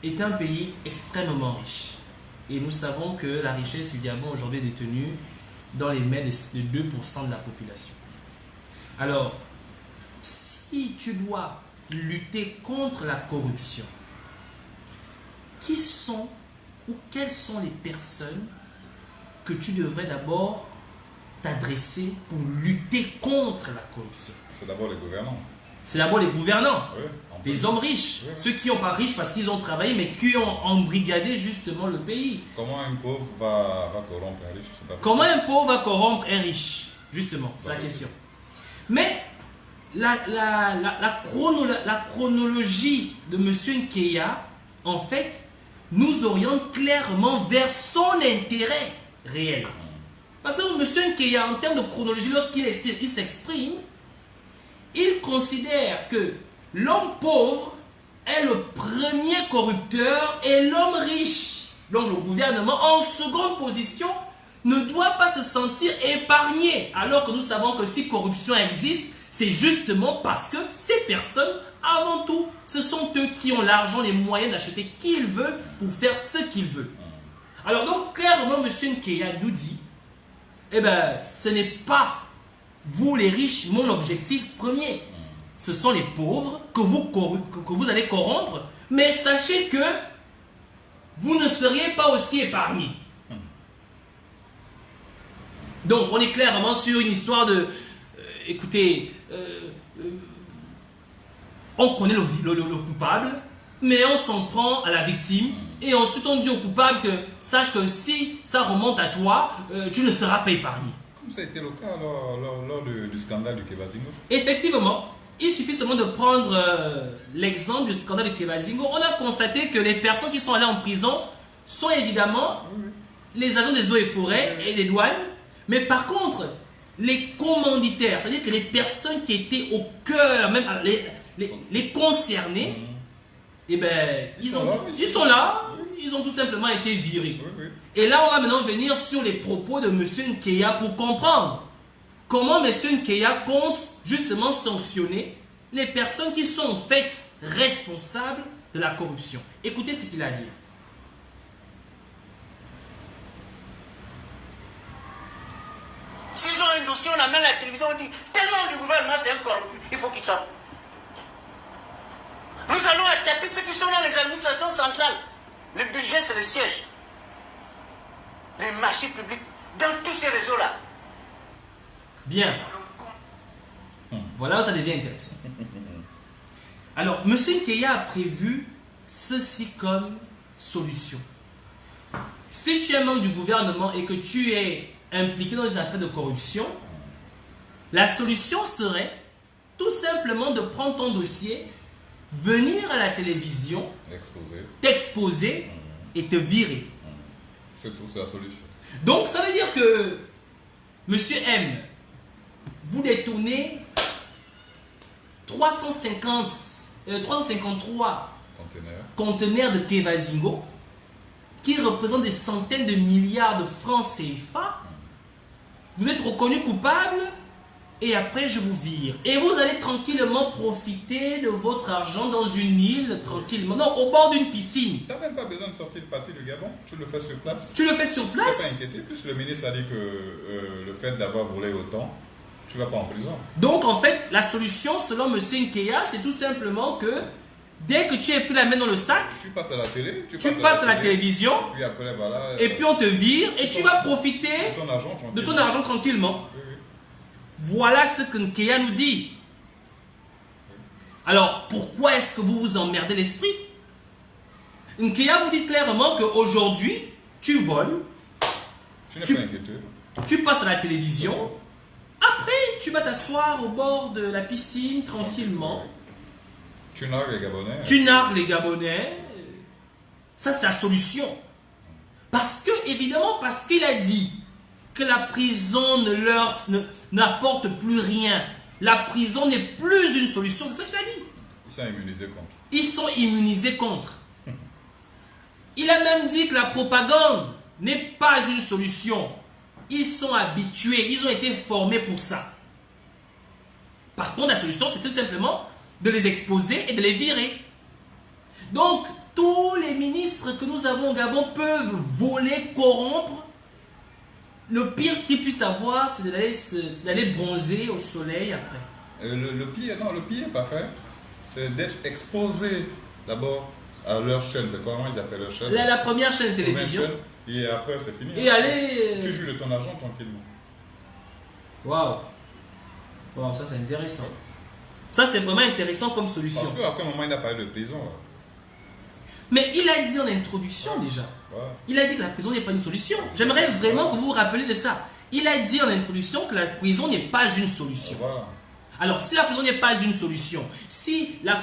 est un pays extrêmement riche. Et nous savons que la richesse du Gabon aujourd'hui est détenue dans les mains de 2% de la population. Alors, si tu dois lutter contre la corruption, qui sont ou quelles sont les personnes que tu devrais d'abord t'adresser pour lutter contre la corruption? C'est d'abord les gouvernants. C'est d'abord les gouvernants, Oui, les hommes riches, Oui. ceux qui n'ont pas riches parce qu'ils ont travaillé, mais qui ont embrigadé justement le pays. Comment un pauvre va corrompre un riche? C'est pas Comment un pauvre va corrompre un riche? Justement, c'est la Oui. question. Mais la chronologie de M. Nkeya, en fait, nous oriente clairement vers son intérêt réel. Parce que M. Nkeya, en termes de chronologie, lorsqu'il s'exprime, il considère que l'homme pauvre est le premier corrupteur et l'homme riche, donc le gouvernement, en seconde position, ne doit pas se sentir épargné. Alors que nous savons que si corruption existe, c'est justement parce que ces personnes, avant tout, ce sont eux qui ont l'argent, les moyens d'acheter qui ils veulent pour faire ce qu'ils veulent. Alors donc, clairement, M. Nkeya nous dit, eh bien, ce n'est pas vous les riches, mon objectif premier. Ce sont les pauvres que vous allez corrompre, mais sachez que vous ne seriez pas aussi épargnés. Donc, on est clairement sur une histoire de... écoutez, on connaît le coupable, mais on s'en prend à la victime, et ensuite on dit au coupable que sache que si ça remonte à toi, tu ne seras pas épargné. Comme ça a été le cas lors du scandale du Kevazingo. Effectivement, il suffit seulement de prendre l'exemple du scandale de Kevazingo. On a constaté que les personnes qui sont allées en prison sont évidemment les agents des eaux et forêts et des douanes. Mais par contre, les commanditaires, c'est-à-dire que les personnes qui étaient au cœur, même les concernés, eh ben, ils sont là, ils ont tout simplement été virés. Et là, on va maintenant venir sur les propos de M. Nkeya pour comprendre comment M. Nkeya compte justement sanctionner les personnes qui sont en fait responsables de la corruption. Écoutez ce qu'il a dit. S'ils ont un dossier, on amène à la télévision, on dit tellement du gouvernement c'est un corrompu, il faut qu'il sorte. Nous allons attaquer ceux qui sont dans les administrations centrales. Le budget, c'est le siège. Les marchés publics, dans tous ces réseaux-là. Bien. Voilà où ça devient intéressant. Alors, M. Nkeya a prévu ceci comme solution. Si tu es un membre du gouvernement et que tu es impliqué dans une affaire de corruption, la solution serait tout simplement de prendre ton dossier, venir à la télévision, t'exposer et te virer. C'est tout, c'est la solution. Donc ça veut dire que Monsieur M, vous détournez 353 conteneurs de Kevazingo qui représentent des centaines de milliards de francs CFA. Vous êtes reconnu coupable et après je vous vire. Et vous allez tranquillement profiter de votre argent dans une île, tranquillement. Non, au bord d'une piscine. Tu n'as même pas besoin de sortir le papier du Gabon, tu le fais sur place. Tu le fais sur Tu ne place. pas inquiéter, puisque le ministre a dit que le fait d'avoir volé autant, tu ne vas pas en prison. Donc en fait, la solution selon M. Nkeya, c'est tout simplement que dès que tu es pris la main dans le sac, tu passes à la télé, tu passes à la télévision, et puis après, voilà, et puis on te vire et tu vas profiter de ton argent tranquillement. Oui, oui. Voilà ce que Nkeya nous dit. Alors, pourquoi est-ce que vous vous emmerdez l'esprit? Nkeya vous dit clairement qu'aujourd'hui, tu voles, Tu n'es pas inquiété. Tu passes à la télévision. Après, tu vas t'asseoir au bord de la piscine tranquillement. Tu nargues les Gabonais. Tu nargues les Gabonais. Ça, c'est la solution. Parce que, évidemment, parce qu'il a dit que la prison n'apporte plus rien. La prison n'est plus une solution. C'est ça qu'il a dit. Ils sont immunisés contre. Ils sont immunisés contre. Il a même dit que la propagande n'est pas une solution. Ils sont habitués, ils ont été formés pour ça. Par contre, la solution, c'est tout simplement de les exposer et de les virer. Donc, tous les ministres que nous avons au Gabon peuvent voler, corrompre. Le pire qu'ils puissent avoir, c'est d'aller bronzer au soleil après. Le pire, non, le pire pas fait. C'est d'être exposé d'abord à leur chaîne. C'est comment ils appellent leur chaîne? La première chaîne de télévision. Et après, c'est fini. Et aller... Tu joues de ton argent tranquillement. Waouh. Wow, ça c'est intéressant. Ça c'est vraiment intéressant comme solution. Parce qu'après un moment, il n'a pas eu de prison. Là. Mais il a dit en introduction déjà. Voilà. Il a dit que la prison n'est pas une solution. J'aimerais vraiment que vous vous rappeliez de ça. Il a dit en introduction que la prison n'est pas une solution. Voilà. Alors, si la prison n'est pas une solution, si la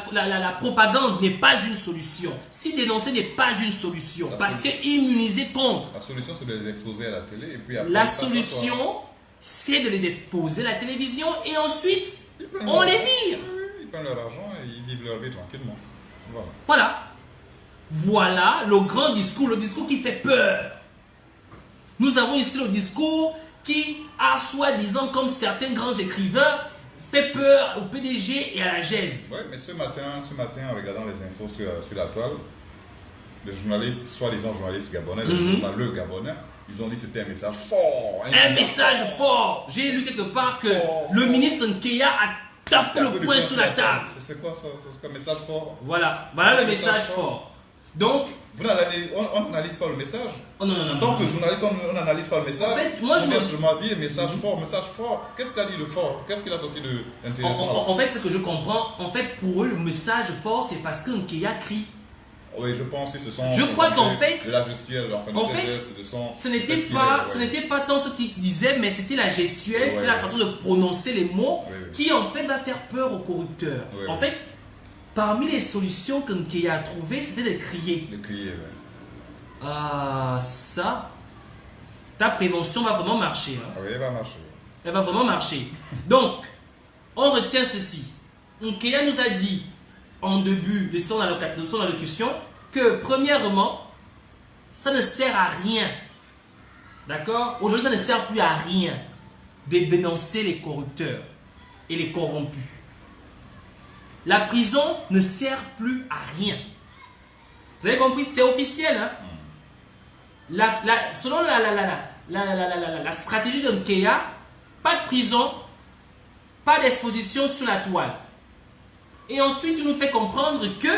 propagande n'est pas une solution, si dénoncer n'est pas une solution, parce que immuniser contre. La solution, c'est de les exposer à la télé. Et puis après, la solution, c'est de les exposer à la télévision et ensuite, on les vire. Ils prennent leur argent et ils vivent leur vie tranquillement. Voilà. Voilà le grand discours, le discours qui fait peur. Nous avons ici le discours qui a soi-disant, comme certains grands écrivains, fait peur au PDG et à la GEV. Oui, mais ce matin, en regardant les infos sur la toile, les journalistes, soi-disant journalistes gabonais, les journalistes gabonais, ils ont dit que c'était un message fort. Un message fort. J'ai lu quelque part que le ministre Nkeya a tapé le poing sur la table. C'est quoi ça? C'est un message fort? Voilà le message fort. Donc, on n'analyse pas le message. Oh non. En tant que journaliste, on n'analyse pas le message. En fait, moi, on vient seulement dire message fort. Qu'est-ce qu'il a dit de fort? Qu'est-ce qu'il a sorti d'intéressant? En fait, ce que je comprends, en fait, pour eux, le message fort, c'est parce que Nkeya crie. Oui, je pense que ce sont. Je crois qu'en fait, de la gestuelle, ce n'était pas tant ce qu'il disait, mais c'était la gestuelle, c'était la façon de prononcer les mots qui, en fait, va faire peur aux corrupteurs. En fait, parmi les solutions que Nkeya a trouvées, c'était de crier. De crier, oui. Ah, ça, ta prévention va vraiment marcher. Hein. Oui, elle va marcher. Elle va vraiment marcher. Donc, on retient ceci. Nkeya nous a dit, en début de son allocution, que premièrement, ça ne sert à rien. D'accord? Aujourd'hui, ça ne sert plus à rien de dénoncer les corrupteurs et les corrompus. La prison ne sert plus à rien. Vous avez compris? C'est officiel. Hein? Selon la stratégie de Nkeya, pas de prison, pas d'exposition sur la toile. Et ensuite, il nous fait comprendre que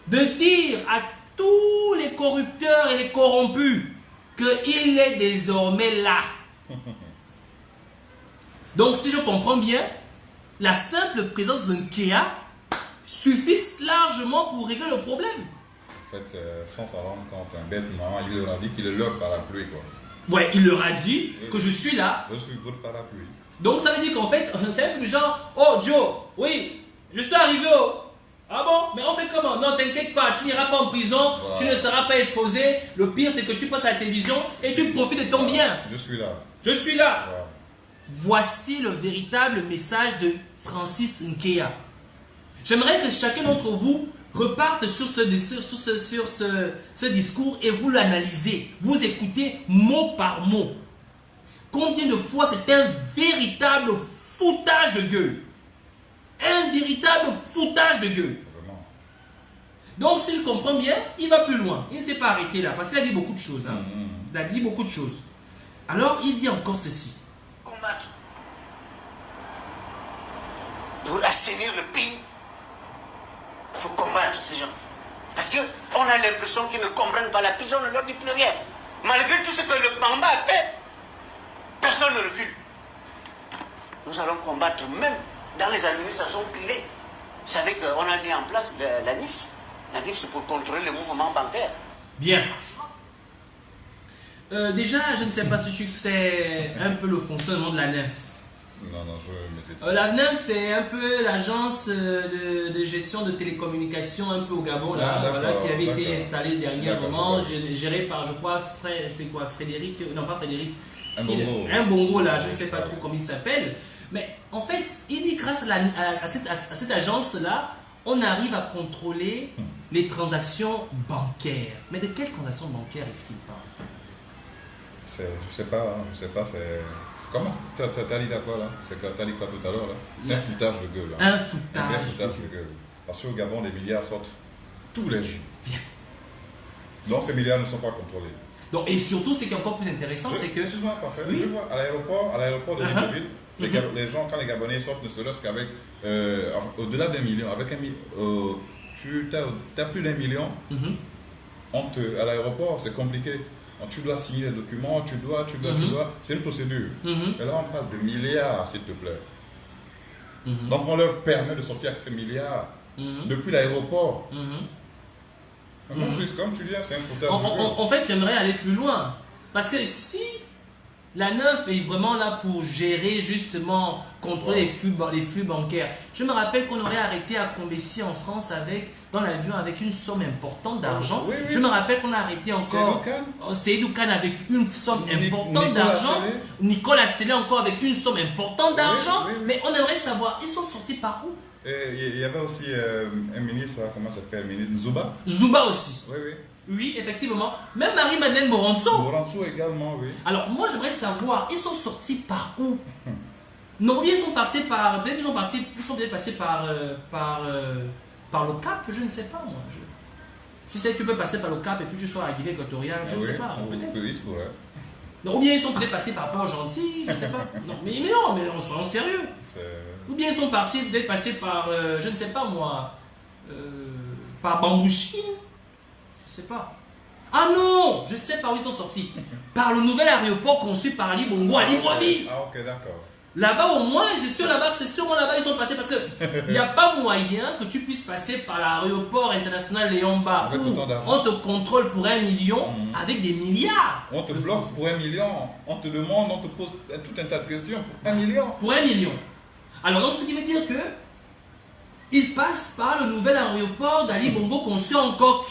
de dire à tous les corrupteurs et les corrompus qu'il est désormais là. Donc, si je comprends bien, la simple présence de Nkeya suffit largement pour régler le problème. En fait, sans s'en rendre compte, bêtement, il leur a dit qu'il est leur parapluie, quoi. Ouais, il leur a dit que je suis là. Je suis votre parapluie. Donc ça veut dire qu'en fait, c'est un peu du genre, oh Joe, oui, je suis arrivé au... Ah bon? Mais on fait comment? Non, t'inquiète pas, tu n'iras pas en prison, tu ne seras pas exposé. Le pire, c'est que tu passes à la télévision et tu profites de ton bien. Je suis là. Je suis là. Voici le véritable message de Francis Nkeya. J'aimerais que chacun d'entre vous reparte sur ce discours et vous l'analysez. Vous écoutez mot par mot. Combien de fois c'est un véritable foutage de gueule? Un véritable foutage de gueule. Vraiment. Donc si je comprends bien, il va plus loin. Il ne s'est pas arrêté là parce qu'il a dit beaucoup de choses. Hein. Il a dit beaucoup de choses. Alors il dit encore ceci. Combattre pour assainir le pays. Il faut combattre ces gens. Parce qu'on a l'impression qu'ils ne comprennent pas la prison, ne leur dit plus rien. Malgré tout ce que le Bamba a fait, personne ne recule. Nous allons combattre même dans les administrations privées. Vous savez qu'on a mis en place la NIF. La NIF, c'est pour contrôler le mouvement bancaire. Bien. Déjà, je ne sais pas si tu sais un peu le fonctionnement de la NEF. Non, je maîtrise pas. La NEF, c'est un peu l'agence de gestion de télécommunications un peu au Gabon, là, voilà, qui avait été installée dernièrement, gérée par, je crois, Frédéric, non pas Frédéric, un bongo là, je ne sais pas trop comment il s'appelle. Mais en fait, il dit grâce à cette agence-là, on arrive à contrôler les transactions bancaires. Mais de quelles transactions bancaires est-ce qu'il parle? Je sais pas, c'est... Comment t'as dit là quoi là? T'as dit quoi tout à l'heure là? C'est un foutage de gueule là. Un foutage de gueule. Parce qu'au Gabon, les milliards sortent tous les jours. Donc ces milliards ne sont pas contrôlés. Donc, et surtout, ce qui est encore plus intéressant, c'est que... Excuse-moi, parfait. Oui? Je vois à l'aéroport de Libreville, les gens, quand les Gabonais sortent, ne serait-ce qu'avec, au-delà d'un million, avec tu as plus d'un million, à l'aéroport, c'est compliqué. Tu dois signer les documents, tu dois, c'est une procédure. Et là, on parle de milliards, s'il te plaît. Donc, on leur permet de sortir avec ces milliards depuis l'aéroport. Maintenant, juste comme tu dis, c'est un foutage. En fait, j'aimerais aller plus loin. Parce que si la NEF est vraiment là pour gérer, justement, contrôler les flux bancaires, je me rappelle qu'on aurait arrêté à Combessis en France dans l'avion avec une somme importante d'argent. Oui. Je me rappelle qu'on a arrêté encore Seydou Kane avec une somme importante d'argent. Nicolas Sellé encore avec une somme importante d'argent. Mais on aimerait savoir, ils sont sortis par où? Il y avait aussi un ministre, comment ça s'appelle, Zouba. Zouba aussi. Oui. Oui, effectivement. Même Marie-Madeleine Moranzo. Moranzo également, oui. Alors, moi, j'aimerais savoir, ils sont sortis par où? Non, ils sont partis par... Peut-être ils sont peut-être passés par le Cap, je ne sais pas, moi. Tu sais, tu peux passer par le Cap et puis tu sois à Guinée équatoriale, je ne sais pas, peut-être. Non, ou bien ils sont peut-être passés par Port-Gentil, je ne sais pas. Non, mais non, soyons sérieux. Ou bien ils sont partis, peut-être passés par, je ne sais pas, moi, par Bambouchine. Je sais pas. Ah non, je sais par où ils sont sortis. Par le nouvel aéroport construit par Ali Bongo à Libreville. Ah ok, d'accord. Là-bas au moins, c'est sûrement là-bas ils sont passés parce que il n'y a pas moyen que tu puisses passer par l'aéroport international Léon-Ba où on te contrôle pour 1 million avec des milliards. On te bloque pour 1 million, on te demande, on te pose tout un tas de questions pour 1 million. Pour 1 million. Alors donc ce qui veut dire que ils passent par le nouvel aéroport d'Ali Bongo construit en coque.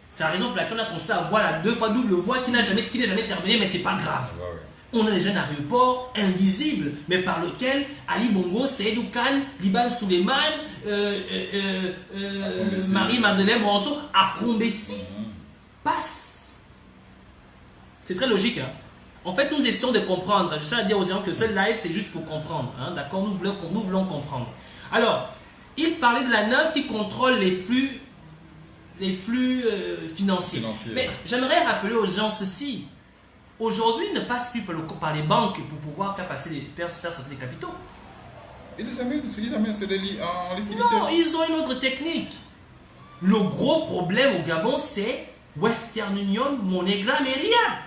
C'est la raison pour laquelle on a construit la voie, la 2 fois double voie qui n'est jamais terminée, mais c'est pas grave. On a déjà un aéroport invisible, mais par lequel Ali Bongo, Seydou Kane, Liban Suleiman, Marie-Madeleine Moranzo, à Combessis, passent. C'est très logique. Hein? En fait, nous essayons de comprendre. Je tiens à dire aux gens que ce live, c'est juste pour comprendre. Hein? D'accord, nous voulons comprendre. Alors, il parlait de la NEF qui contrôle les flux financiers. Mais j'aimerais rappeler aux gens ceci. Aujourd'hui, ils ne passent plus par les banques pour pouvoir faire sortir les capitaux. Ils les amènent, c'est en liquidité. Non, ils ont une autre technique. Le gros problème au Gabon, c'est Western Union, MoneyGram et RIA.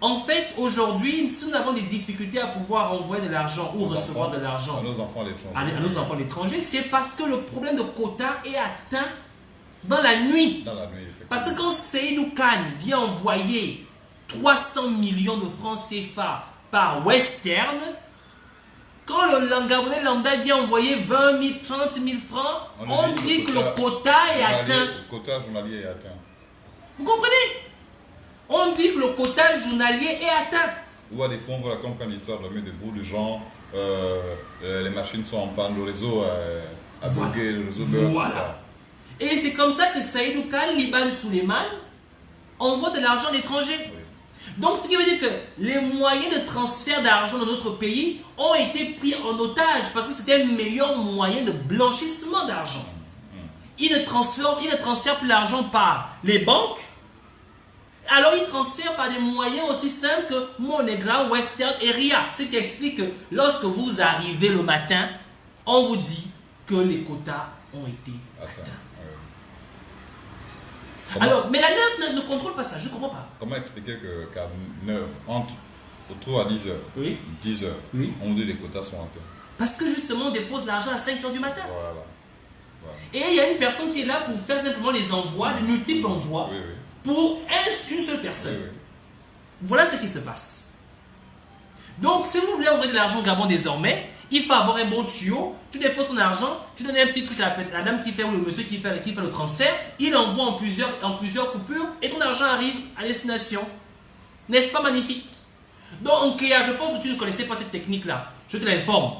En fait, aujourd'hui, si nous avons des difficultés à pouvoir envoyer de l'argent ou recevoir de l'argent à nos enfants à l'étranger, c'est parce que le problème de quota est atteint dans la nuit. Parce que quand Seydou Kane vient envoyer 300 millions de francs CFA par Western, quand le Gabonais lambda vient envoyer 20 000, 30 000 francs, on dit que le quota est atteint. Le quota journalier est atteint. Vous comprenez? On dit que le quota journalier est atteint. Ou à des fois, on voit comme quand l'histoire de mettre des bouts de gens, les machines sont en panne, le réseau a bugué, le réseau bug, tout ça. Et c'est comme ça que Seydou Kane, Liban Suleiman envoient de l'argent à l'étranger. Oui. Donc, ce qui veut dire que les moyens de transfert d'argent dans notre pays ont été pris en otage parce que c'était le meilleur moyen de blanchissement d'argent. Ils ne transfèrent plus l'argent par les banques. Alors, ils transfèrent par des moyens aussi simples que MoneyGram, Western et RIA. Ce qui explique que lorsque vous arrivez le matin, on vous dit que les quotas ont été atteints. Alors, mais la NEF ne contrôle pas ça, je ne comprends pas. Comment expliquer qu'à 9, autour à 10h, oui. 10h, oui. on dit que les quotas sont atteints? Parce que justement, on dépose l'argent à 5h du matin. Voilà. Et il y a une personne qui est là pour faire simplement les envois, les multiples envois, pour une seule personne. Oui, oui. Voilà ce qui se passe. Donc, si vous voulez envoyer de l'argent au Gabon désormais, il faut avoir un bon tuyau. Tu déposes ton argent, tu donnes un petit truc à la dame qui fait ou le monsieur qui fait le transfert. Il envoie en plusieurs coupures et ton argent arrive à destination. N'est-ce pas magnifique? Donc, Nkea, je pense que tu ne connaissais pas cette technique-là. Je te l'informe.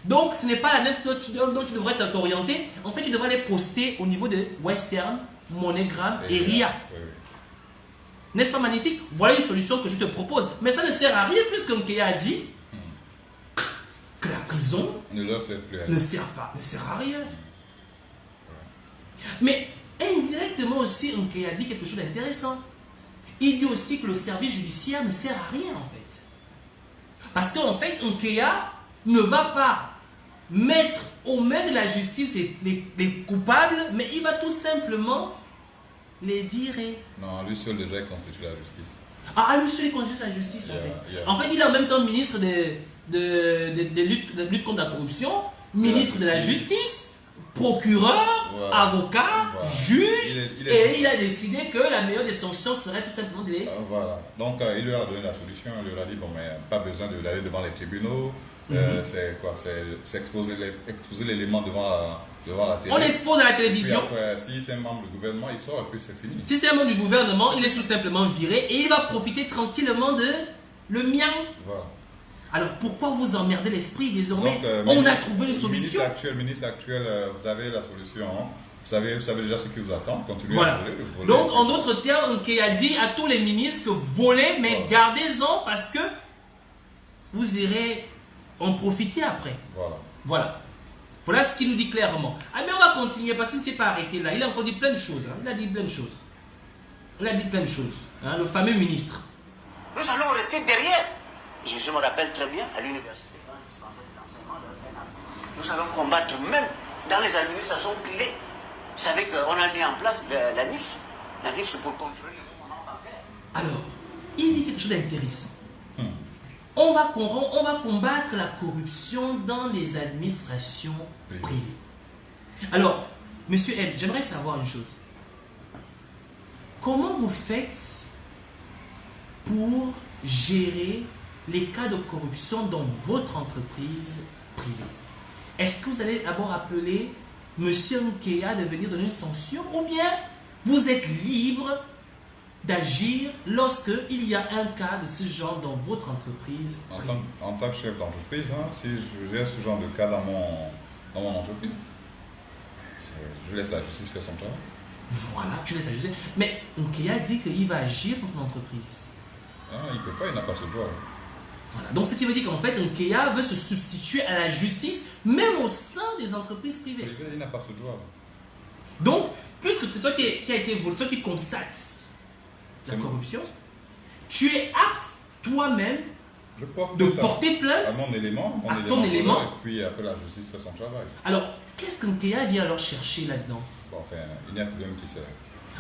Donc, ce n'est pas la net dont tu devrais t'orienter. En fait, tu devrais les poster au niveau de Western, MoneyGram et RIA. Oui, oui. N'est-ce pas magnifique? Voilà une solution que je te propose. Mais ça ne sert à rien puisque Nkea a dit que la prison Ne leur sert plus à ne sert à rien. Mais indirectement aussi, Nkea a dit quelque chose d'intéressant. Il dit aussi que le service judiciaire ne sert à rien en fait. Parce qu'en fait, Nkea ne va pas mettre aux mains de la justice les coupables, mais il va tout simplement les virer. Non, lui seul déjà il constitue la justice. Ah, lui seul il constitue la justice en fait. Yeah. En fait, il est en même temps ministre de lutte contre la corruption, ministre de la justice, procureur, Voilà. avocat, Voilà. juge, Il est- et il a décidé que la meilleure des sanctions serait tout simplement de les... Voilà. Donc, il leur a donné la solution. Il leur a dit, bon, mais pas besoin d'aller devant les tribunaux. C'est quoi? C'est exposer l'élément devant la télé. On l'expose à la Et puis télévision. après, si c'est un membre du gouvernement, il sort et puis c'est fini. Si c'est un membre du gouvernement, il est tout simplement viré et il va profiter tranquillement de le mien. Voilà. Alors pourquoi vous emmerdez l'esprit désormais? Donc, On a trouvé une solution. Ministre actuel, vous avez la solution. Hein. Vous savez déjà ce qui vous attend. Continuez Voilà. à voler. Donc en d'autres termes, Nkea a dit à tous les ministres que volez, mais Voilà. gardez-en parce que vous irez en profiter après. Voilà. Voilà. Voilà ce qu'il nous dit clairement. Ah mais on va continuer parce qu'il ne s'est pas arrêté là. Il a encore dit plein de choses. Hein. Il a dit plein de choses. Hein, le fameux ministre. Nous allons rester derrière. Je me rappelle très bien à l'université, quand on dispensait de l'enseignement de la FENA, nous allons combattre même dans les administrations clés. Vous savez qu'on a mis en place la NIF. La NIF, c'est pour contrôler le mouvement bancaire. Alors, il dit quelque chose d'intéressant. On va combattre la corruption dans les administrations privées. Alors, Monsieur M, j'aimerais savoir une chose. Comment vous faites pour gérer les cas de corruption dans votre entreprise privée? Est-ce que vous allez d'abord appeler Monsieur Nkea de venir donner une sanction ou bien vous êtes libre d'agir lorsqu'il y a un cas de ce genre dans votre entreprise privée? En tant que chef d'entreprise, hein, si je gère ce genre de cas dans mon entreprise, je laisse la justice faire son travail. Voilà, tu laisses ajuster. Mais Nkea dit qu'il va agir contre l'entreprise. Ah, il ne peut pas, il n'a pas ce droit. Voilà. Donc ce qui veut dire qu'en fait, Nkea veut se substituer à la justice, même au sein des entreprises privées. Il n'a pas ce droit. Donc, puisque c'est toi qui a été volé, toi qui constate la C'est corruption, tu es apte toi-même Je porte de plainte porter plainte. à mon élément, à ton élément. et puis après la justice fait son travail. Alors, qu'est-ce que Nkea vient alors chercher là-dedans? Bon, enfin, il n'y a plus d'homme qui sait.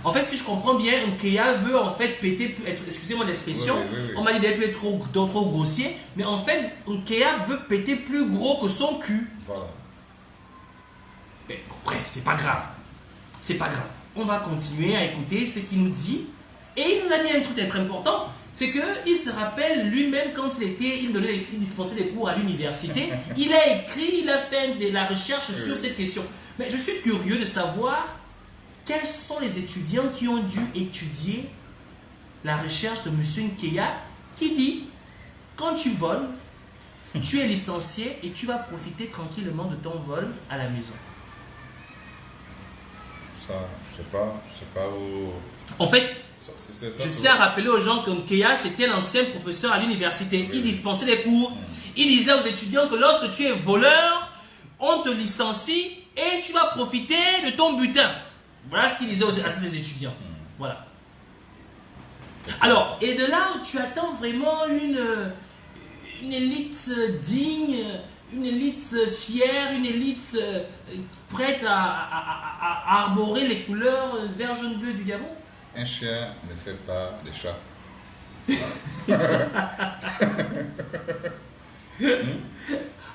En fait, si je comprends bien, Nkea veut en fait péter, excusez-moi l'expression, Oui. on m'a dit d'être trop grossier, mais en fait, Nkea veut péter plus gros que son cul. Voilà. Mais bon, bref, c'est pas grave. C'est pas grave. On va continuer à écouter ce qu'il nous dit. Et il nous a dit un truc très important, c'est qu'il se rappelle lui-même quand il dispensait des cours à l'université, il a écrit, il a fait de la recherche sur cette question. Mais je suis curieux de savoir quels sont les étudiants qui ont dû étudier la recherche de M. Nkea qui dit, quand tu voles, tu es licencié et tu vas profiter tranquillement de ton vol à la maison. Ça, je sais pas où. En fait, Ça, je tiens à rappeler aux gens que Nkea, c'était l'ancien professeur à l'université. Il dispensait des cours. Il disait aux étudiants que lorsque tu es voleur, on te licencie et tu vas profiter de ton butin. Voilà ce qu'il disait à ses étudiants. Voilà. Alors, et de là, tu attends vraiment une élite digne, une élite fière, une élite prête à arborer les couleurs vert, jaune, bleu du Gabon? Un chien ne fait pas des chats.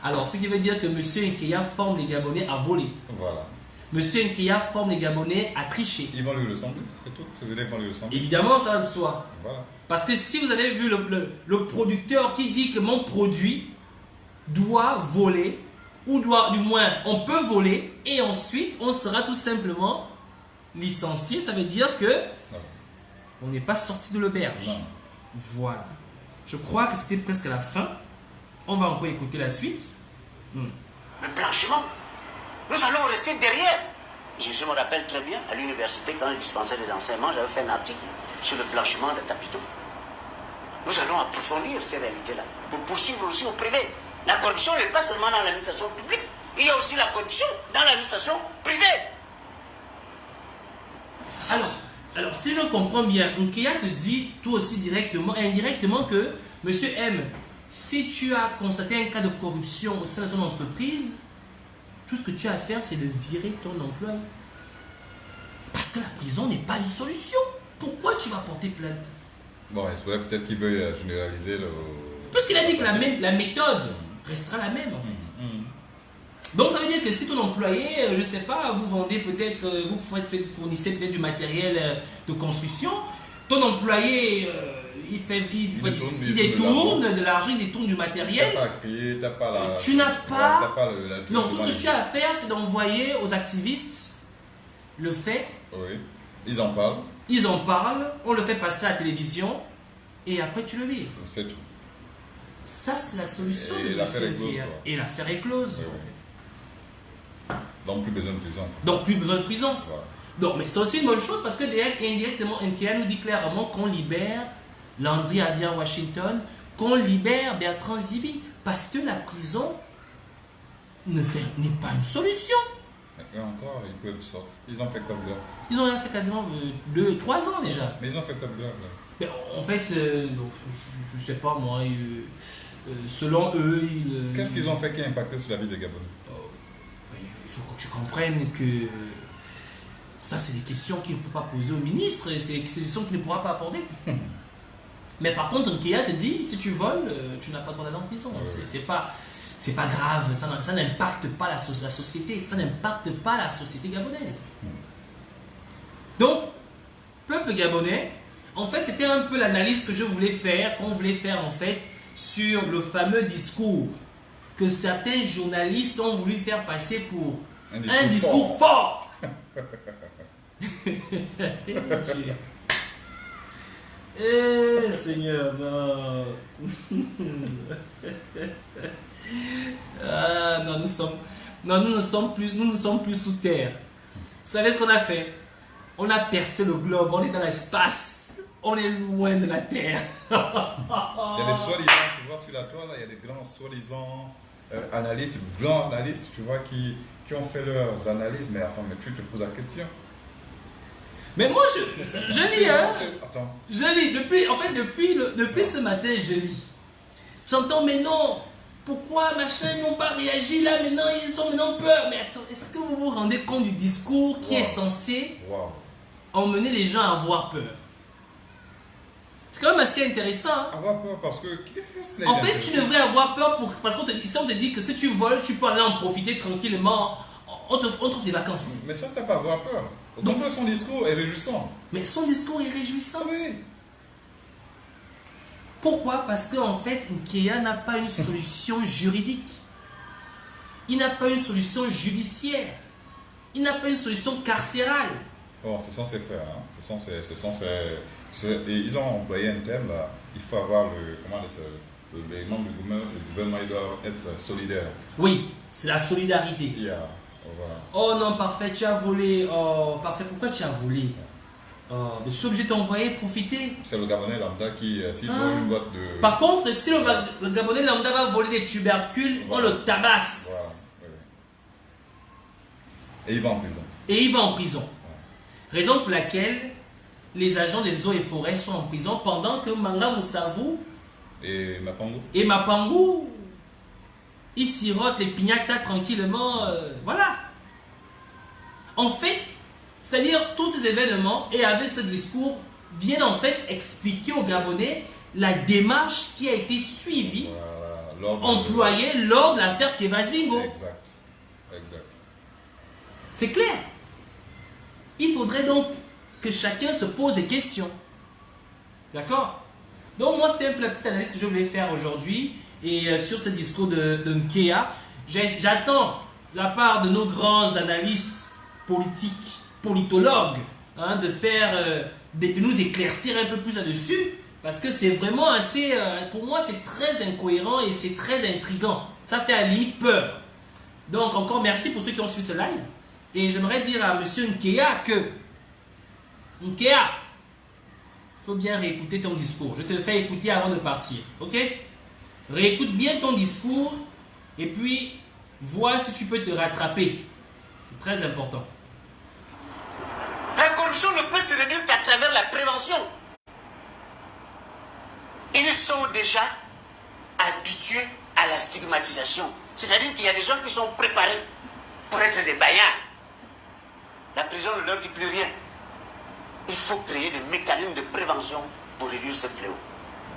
Alors, ce qui veut dire que M. Nkea forme les Gabonais à voler. Voilà. Monsieur Nkeya forme les Gabonais à tricher. Ils vont lui ressembler, c'est tout. Ces élèves vont lui ressembler. Évidemment, ça va de soi. Voilà. Parce que si vous avez vu le producteur qui dit que mon produit doit voler, ou doit, du moins, on peut voler, et ensuite, on sera tout simplement licencié, ça veut dire que Non. on n'est pas sorti de l'auberge. Non. Voilà. Je crois que c'était presque la fin. On va encore écouter la suite. Le blanchiment, nous allons rester derrière. Je me rappelle très bien, à l'université, quand je dispensais les enseignements, j'avais fait un article sur le blanchiment de capitaux. Nous allons approfondir ces réalités-là pour poursuivre aussi au privé. La corruption n'est pas seulement dans l'administration publique, il y a aussi la corruption dans l'administration privée. Alors, si je comprends bien, Nkeya te dit tout aussi directement et indirectement que, Monsieur M, si tu as constaté un cas de corruption au sein de ton entreprise, tout ce que tu as à faire, c'est de virer ton employé. Parce que la prison n'est pas une solution. Pourquoi tu vas porter plainte? Bon, il se pourrait peut-être qu'il veuille généraliser le... Puisqu'il a dit que la méthode restera la même, en fait. Donc, ça veut dire que si ton employé, je ne sais pas, vous vendez peut-être, vous fournissez peut-être du matériel de construction, ton employé, il détourne de l'argent, il détourne du matériel. Tu n'as pas à crier, tu n'as pas la... Tu n'as pas... Non, tout ce que tu as à faire, c'est d'envoyer aux activistes le fait. Oui, ils en parlent. Ils en parlent, on le fait passer à la télévision, et après tu le vis. C'est tout. Ça, c'est la solution. Et l'affaire est close. Et l'affaire est close. Oui, en oui. fait. Donc plus besoin de prison. Donc plus besoin de prison. Voilà. Donc, mais c'est aussi une bonne chose parce que indirectement, Nkeya nous dit clairement qu'on libère Landry Abia Washington, qu'on libère Bertrand Zibi, parce que la prison n'est pas une solution. Et encore, ils peuvent sortir. Ils ont fait quoi de grave? Ils ont fait quasiment 3 ans déjà. Mais ils ont fait quoi de grave là? Mais en fait, je ne sais pas moi, selon eux, Qu'est-ce qu'ils ont fait qui a impacté sur la vie des Gabonais? Il faut que tu comprennes que ça, c'est des questions qu'il ne faut pas poser au ministre, c'est des questions qu'il ne pourra pas aborder. Mais par contre, Nkeya te dit, si tu voles, tu n'as pas le droit d'aller en prison. C'est pas grave, ça n'impacte pas la société, ça n'impacte pas la société gabonaise. Donc, peuple gabonais, en fait, c'était un peu l'analyse que je voulais faire, qu'on voulait faire en fait, sur le fameux discours que certains journalistes ont voulu faire passer pour un discours fort. Eh Seigneur, non. Ah, non, nous ne sommes plus sous terre. Vous savez ce qu'on a fait? On a percé le globe, on est dans l'espace, on est loin de la terre. Il y a des soi-disant, tu vois, sur la toile, là, il y a des grands soi-disant analystes, blancs analystes, tu vois, qui ont fait leurs analyses. Mais attends, mais tu te poses la question. Mais moi, je lis, hein. Attends. Je lis. Depuis ce matin, je lis. J'entends, mais non. Pourquoi, machin, ils n'ont pas réagi là, maintenant, ils ont maintenant peur. Mais attends, est-ce que vous vous rendez compte du discours qui est censé emmener les gens à avoir peur? C'est quand même assez intéressant. Hein? Avoir peur parce que... En fait, tu devrais avoir peur parce qu'on te dit que si tu voles, tu peux aller en profiter tranquillement. On trouve des vacances. Mais ça, tu n'as pas à avoir peur. Donc, son discours est réjouissant. Mais son discours est réjouissant. Oui. Pourquoi? Parce qu'en fait, Nkeya n'a pas une solution juridique. Il n'a pas une solution judiciaire. Il n'a pas une solution carcérale. Bon, c'est censé faire. Hein. Ils ont employé un terme là. Il faut avoir les membres du gouvernement, ils doivent être solidaires. Oui, c'est la solidarité. Voilà. Oh non, parfait, tu as volé. Oh, parfait, pourquoi tu as volé? Mais je suis obligé de t'envoyer profiter. C'est le Gabonais lambda qui, s'il vole une boîte de... Par contre, si le Gabonais lambda va voler des tubercules, on le tabasse. Voilà. Et il va en prison. Raison pour laquelle les agents des eaux et forêts sont en prison pendant que Manga Moussavu et Mapangou ils sirotent les piñatas tranquillement. Voilà. En fait, c'est-à-dire tous ces événements et avec ce discours viennent en fait expliquer aux Gabonais la démarche qui a été suivie, employée lors de l'affaire Kevazingo. Exact. C'est clair. Il faudrait donc que chacun se pose des questions. D'accord? Donc moi, c'était un peu la petite analyse que je voulais faire aujourd'hui. Et sur ce discours de Nkea, j'attends de la part de nos grands analystes politiques, politologues, hein, de nous éclaircir un peu plus là-dessus. Parce que c'est vraiment assez, pour moi, c'est très incohérent et c'est très intriguant. Ça fait à la limite peur. Donc encore merci pour ceux qui ont suivi ce live. Et j'aimerais dire à monsieur Nkea que Nkea, il faut bien réécouter ton discours. Je te le fais écouter avant de partir. Ok? Réécoute bien ton discours et puis vois si tu peux te rattraper. C'est très important. La corruption ne peut se réduire qu'à travers la prévention. Ils sont déjà habitués à la stigmatisation. C'est-à-dire qu'il y a des gens qui sont préparés pour être des baillards. La prison ne leur dit plus rien. Il faut créer des mécanismes de prévention pour réduire ce fléau.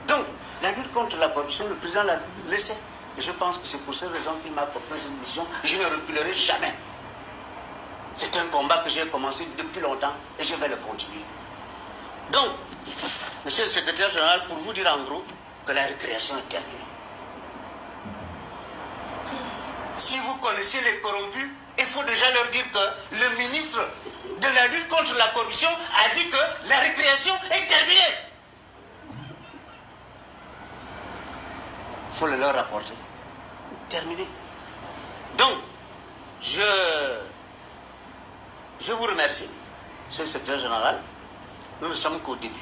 Donc, la lutte contre la corruption, le président l'a laissé. Et je pense que c'est pour cette raison qu'il m'a confié cette mission. Je ne reculerai jamais. C'est un combat que j'ai commencé depuis longtemps et je vais le continuer. Donc, monsieur le secrétaire général, pour vous dire en gros que la récréation est terminée. Si vous connaissez les corrompus, il faut déjà leur dire que le ministre de la lutte contre la corruption a dit que la récréation est terminée. Il faut le leur rapporter. Terminé. Donc, je vous remercie, monsieur le secrétaire général. Nous ne sommes qu'au début.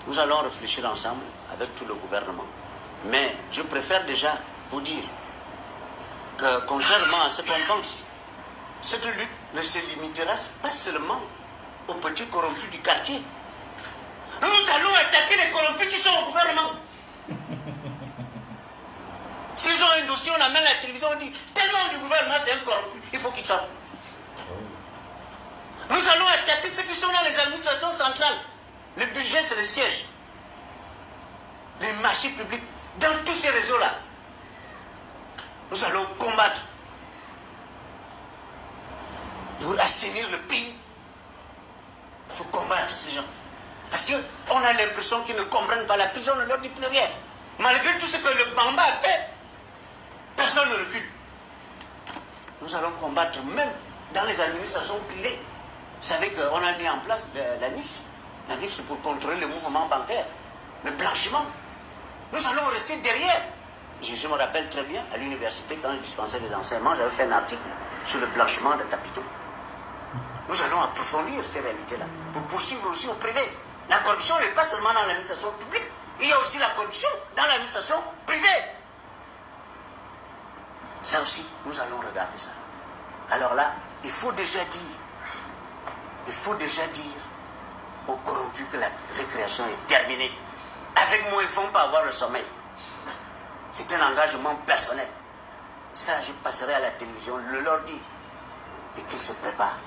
Nous allons réfléchir ensemble avec tout le gouvernement. Mais je préfère déjà vous dire que, contrairement à ce qu'on pense, cette lutte ne se limitera pas seulement aux petits corrompus du quartier. Nous allons attaquer les corrompus qui sont au gouvernement. S'ils ont un dossier, on amène la télévision, on dit tellement du gouvernement c'est un corrompu, il faut qu'il sorte. Nous allons attaquer ceux qui sont dans les administrations centrales. Le budget, c'est le siège. Les marchés publics, dans tous ces réseaux-là. Nous allons combattre pour assainir le pays. Il faut combattre ces gens. Parce qu'on a l'impression qu'ils ne comprennent pas. La prison ne leur dit plus rien. Malgré tout ce que le Bamba a fait, personne ne recule. Nous allons combattre même dans les administrations privées. Vous savez qu'on a mis en place la NIF. La NIF, c'est pour contrôler le mouvement bancaire, le blanchiment. Nous allons rester derrière. Je me rappelle très bien, à l'université, quand je dispensais des enseignements, j'avais fait un article sur le blanchiment de capitaux. Nous allons approfondir ces réalités-là pour poursuivre aussi au privé. La corruption n'est pas seulement dans l'administration publique, il y a aussi la corruption dans l'administration privée. Ça aussi, nous allons regarder ça. Alors là, il faut déjà dire aux corrompus que la récréation est terminée. Avec moi, ils ne vont pas avoir le sommeil. C'est un engagement personnel. Ça, je passerai à la télévision, le leur dire, et qu'ils se préparent.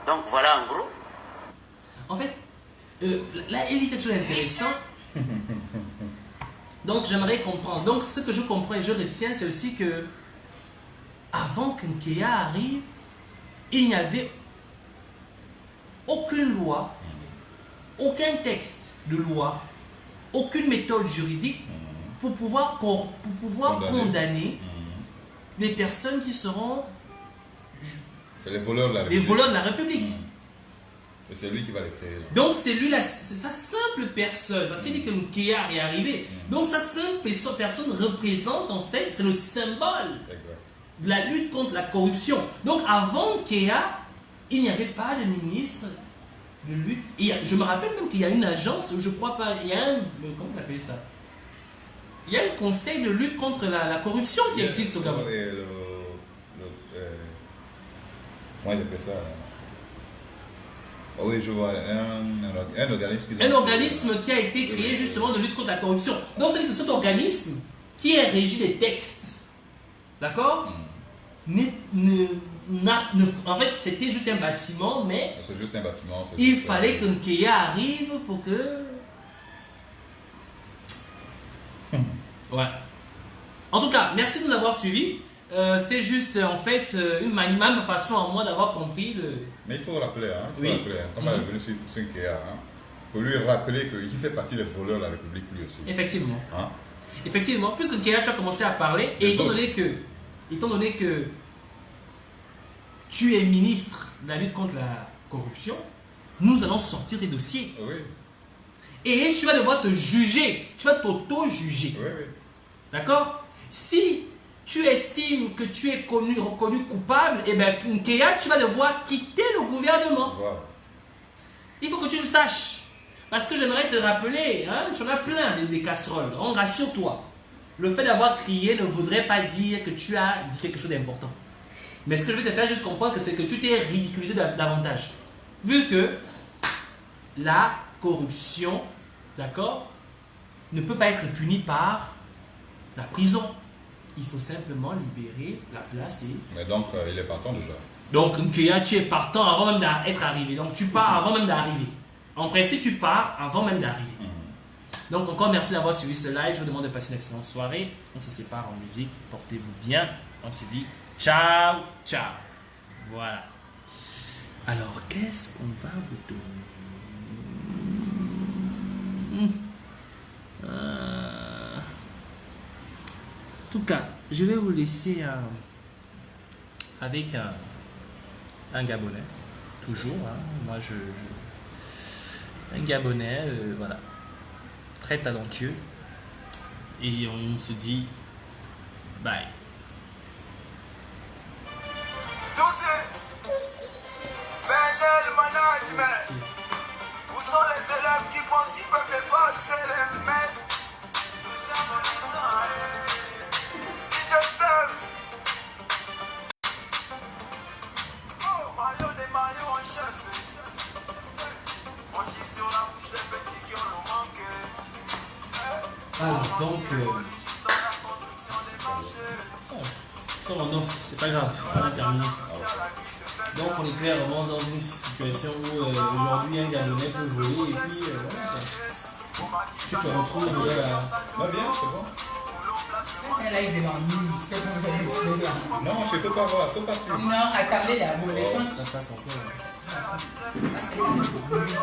Donc voilà en gros. En fait, là, il y a quelque chose d'intéressant. Donc, j'aimerais comprendre. Donc, ce que je comprends et je retiens, c'est aussi que avant que Nkea arrive, il n'y avait aucune loi, aucun texte de loi, aucune méthode juridique pour pouvoir condamner les personnes qui seront les voleurs de la les République. voleurs de la République. Et c'est lui qui va les créer. Là. Donc c'est lui, c'est sa simple personne, parce qu'il dit que Nkea est arrivé. Donc sa simple personne représente en fait, c'est le symbole de la lutte contre la corruption. Donc avant Nkea, il n'y avait pas de ministre de lutte. Et je me rappelle même qu'il y a une agence, je crois pas, il y a un, comment tu appelles ça? Il y a un conseil de lutte contre la corruption qui existe au Gabon. Comment il appelle ça? Oh oui, je vois, un organisme. Un organisme qui a été créé justement de lutte contre la corruption. Donc c'est cet organisme qui est régi des textes. D'accord? En fait, c'était juste un bâtiment, mais c'est juste un bâtiment. Il fallait que Nkea arrive pour que... Ouais. En tout cas, merci de nous avoir suivis. C'était juste en fait ma façon à moi d'avoir compris le. Mais il faut rappeler, hein, Oui. comme elle est venue sur Nkea, hein, pour lui rappeler qu'il fait partie des voleurs de la République lui aussi. Effectivement. Hein? Effectivement, puisque Kéa, tu as commencé à parler, et Les étant autres. donné que tu es ministre de la lutte contre la corruption, nous allons sortir tes dossiers. Oui, Et tu vas devoir te juger, tu vas t'auto-juger. oui, oui. D'accord? Si tu estimes que tu es reconnu coupable, eh bien, Kéa, tu vas devoir quitter le gouvernement. Voilà. Il faut que tu le saches. Parce que j'aimerais te rappeler, hein, tu en as plein des casseroles. Donc, rassure-toi. Le fait d'avoir crié ne voudrait pas dire que tu as dit quelque chose d'important. Mais ce que je vais te faire juste comprendre, c'est que tu t'es ridiculisé davantage. Vu que la corruption, d'accord, ne peut pas être punie par la prison. Il faut simplement libérer la place et... Mais donc, il est partant déjà. Donc, Nkeya, tu es partant avant même d'être arrivé. Donc, tu pars avant même d'arriver. En principe, tu pars avant même d'arriver. Donc, encore merci d'avoir suivi ce live. Je vous demande de passer une excellente soirée. On se sépare en musique. Portez-vous bien. On se dit ciao, ciao. Voilà. Alors, qu'est-ce qu'on va vous donner? En tout cas, je vais vous laisser avec un Gabonais, toujours. Hein. Moi, un Gabonais, voilà, très talentueux. Et on se dit bye. Bendel Management. Où sont les élèves qui pensent qu'ils peuvent dépasser les maîtres? DJ Steph. Oh, maillot des maillots en chef. On kiffe sur la bouche des petits qui ont le manque. Alors, donc, nous sommes en off, c'est pas grave, on a terminé. Donc, on est clairement dans une situation où aujourd'hui un Gabonais peut voler et puis voilà, quoi. Tu te retrouves là. Va bien, c'est bon. C'est un live de l'ennui, c'est comme vous allez trouver là. Non, je ne peux pas voir, je ne peux pas suivre. Non, attendez d'abord, laissons. Ça passe encore.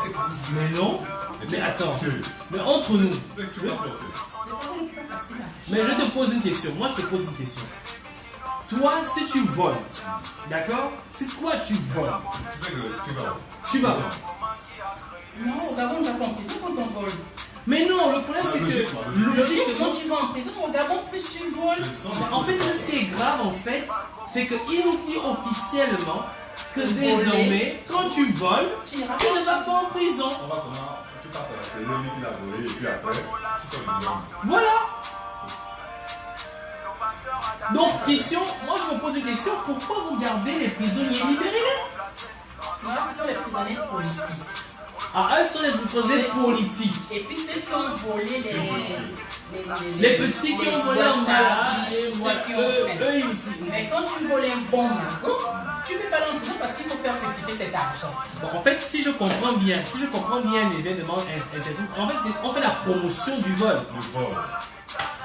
C'est Mais non, mais attends, mais entre nous, C'est que tu vas sortir. mais je te pose une question, moi je te pose une question. Toi, si tu voles, d'accord? C'est quoi tu voles? Tu sais que tu vas. Tu vas. Non, au Gabon, on va pas en prison quand on vole. Mais non, le problème c'est que logiquement, Quand tu vas en prison, au Gabon, plus tu voles. en fait, ce qui est grave en fait, c'est qu'il nous dit officiellement que désormais, quand tu voles, Tu tu n'iras ne vas pas en prison. On va seulement, tu passes à la télé, lui qui l'a volé, et puis après, tu sors une bonne. Voilà. Donc, question, moi je me pose une question, pourquoi vous gardez les prisonniers? Libérez-les. Non, ce sont les prisonniers politiques. Ah, eux sont les prisonniers politiques. Et puis ceux qui ont volé Les petits qui ont volé en bas, ceux qui ont fait. eux aussi. Mais quand tu voles un bon mango, tu ne peux pas aller en prison parce qu'il faut faire fructifier cet argent. Bon, en fait, si je comprends bien l'événement intéressant, en fait, on fait la promotion du vol. Le vol.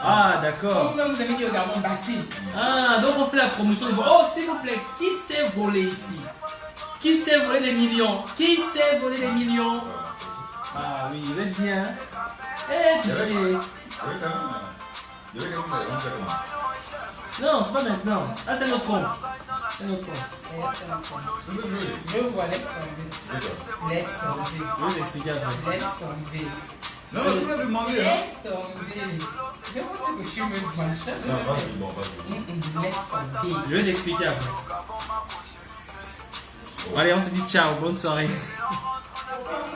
Ah, d'accord. Comme vous avez dit au Gabon, Basile. Ah, donc on fait la promotion du vol. Oh, s'il vous plaît, qui sait voler ici? Qui sait voler les millions? Qui sait voler les millions? Ah oui, il est bien. Eh, pitié. Il y avait quand même qui a commencé. Non, c'est pas maintenant. Ah, c'est notre compte. C'est notre compte. C'est ce que je veux dire. Je vois, laisse tomber. D'accord. Laisse tomber. Je vais l'expliquer après. Laisse tomber. Non, je voulais lui demander. Hein. Laisse tomber. Je vois ce que tu me demandes. Non, vas-y, bon, vas-y. Laisse tomber. Je vais l'expliquer après. Allez, on se dit ciao, bonne soirée.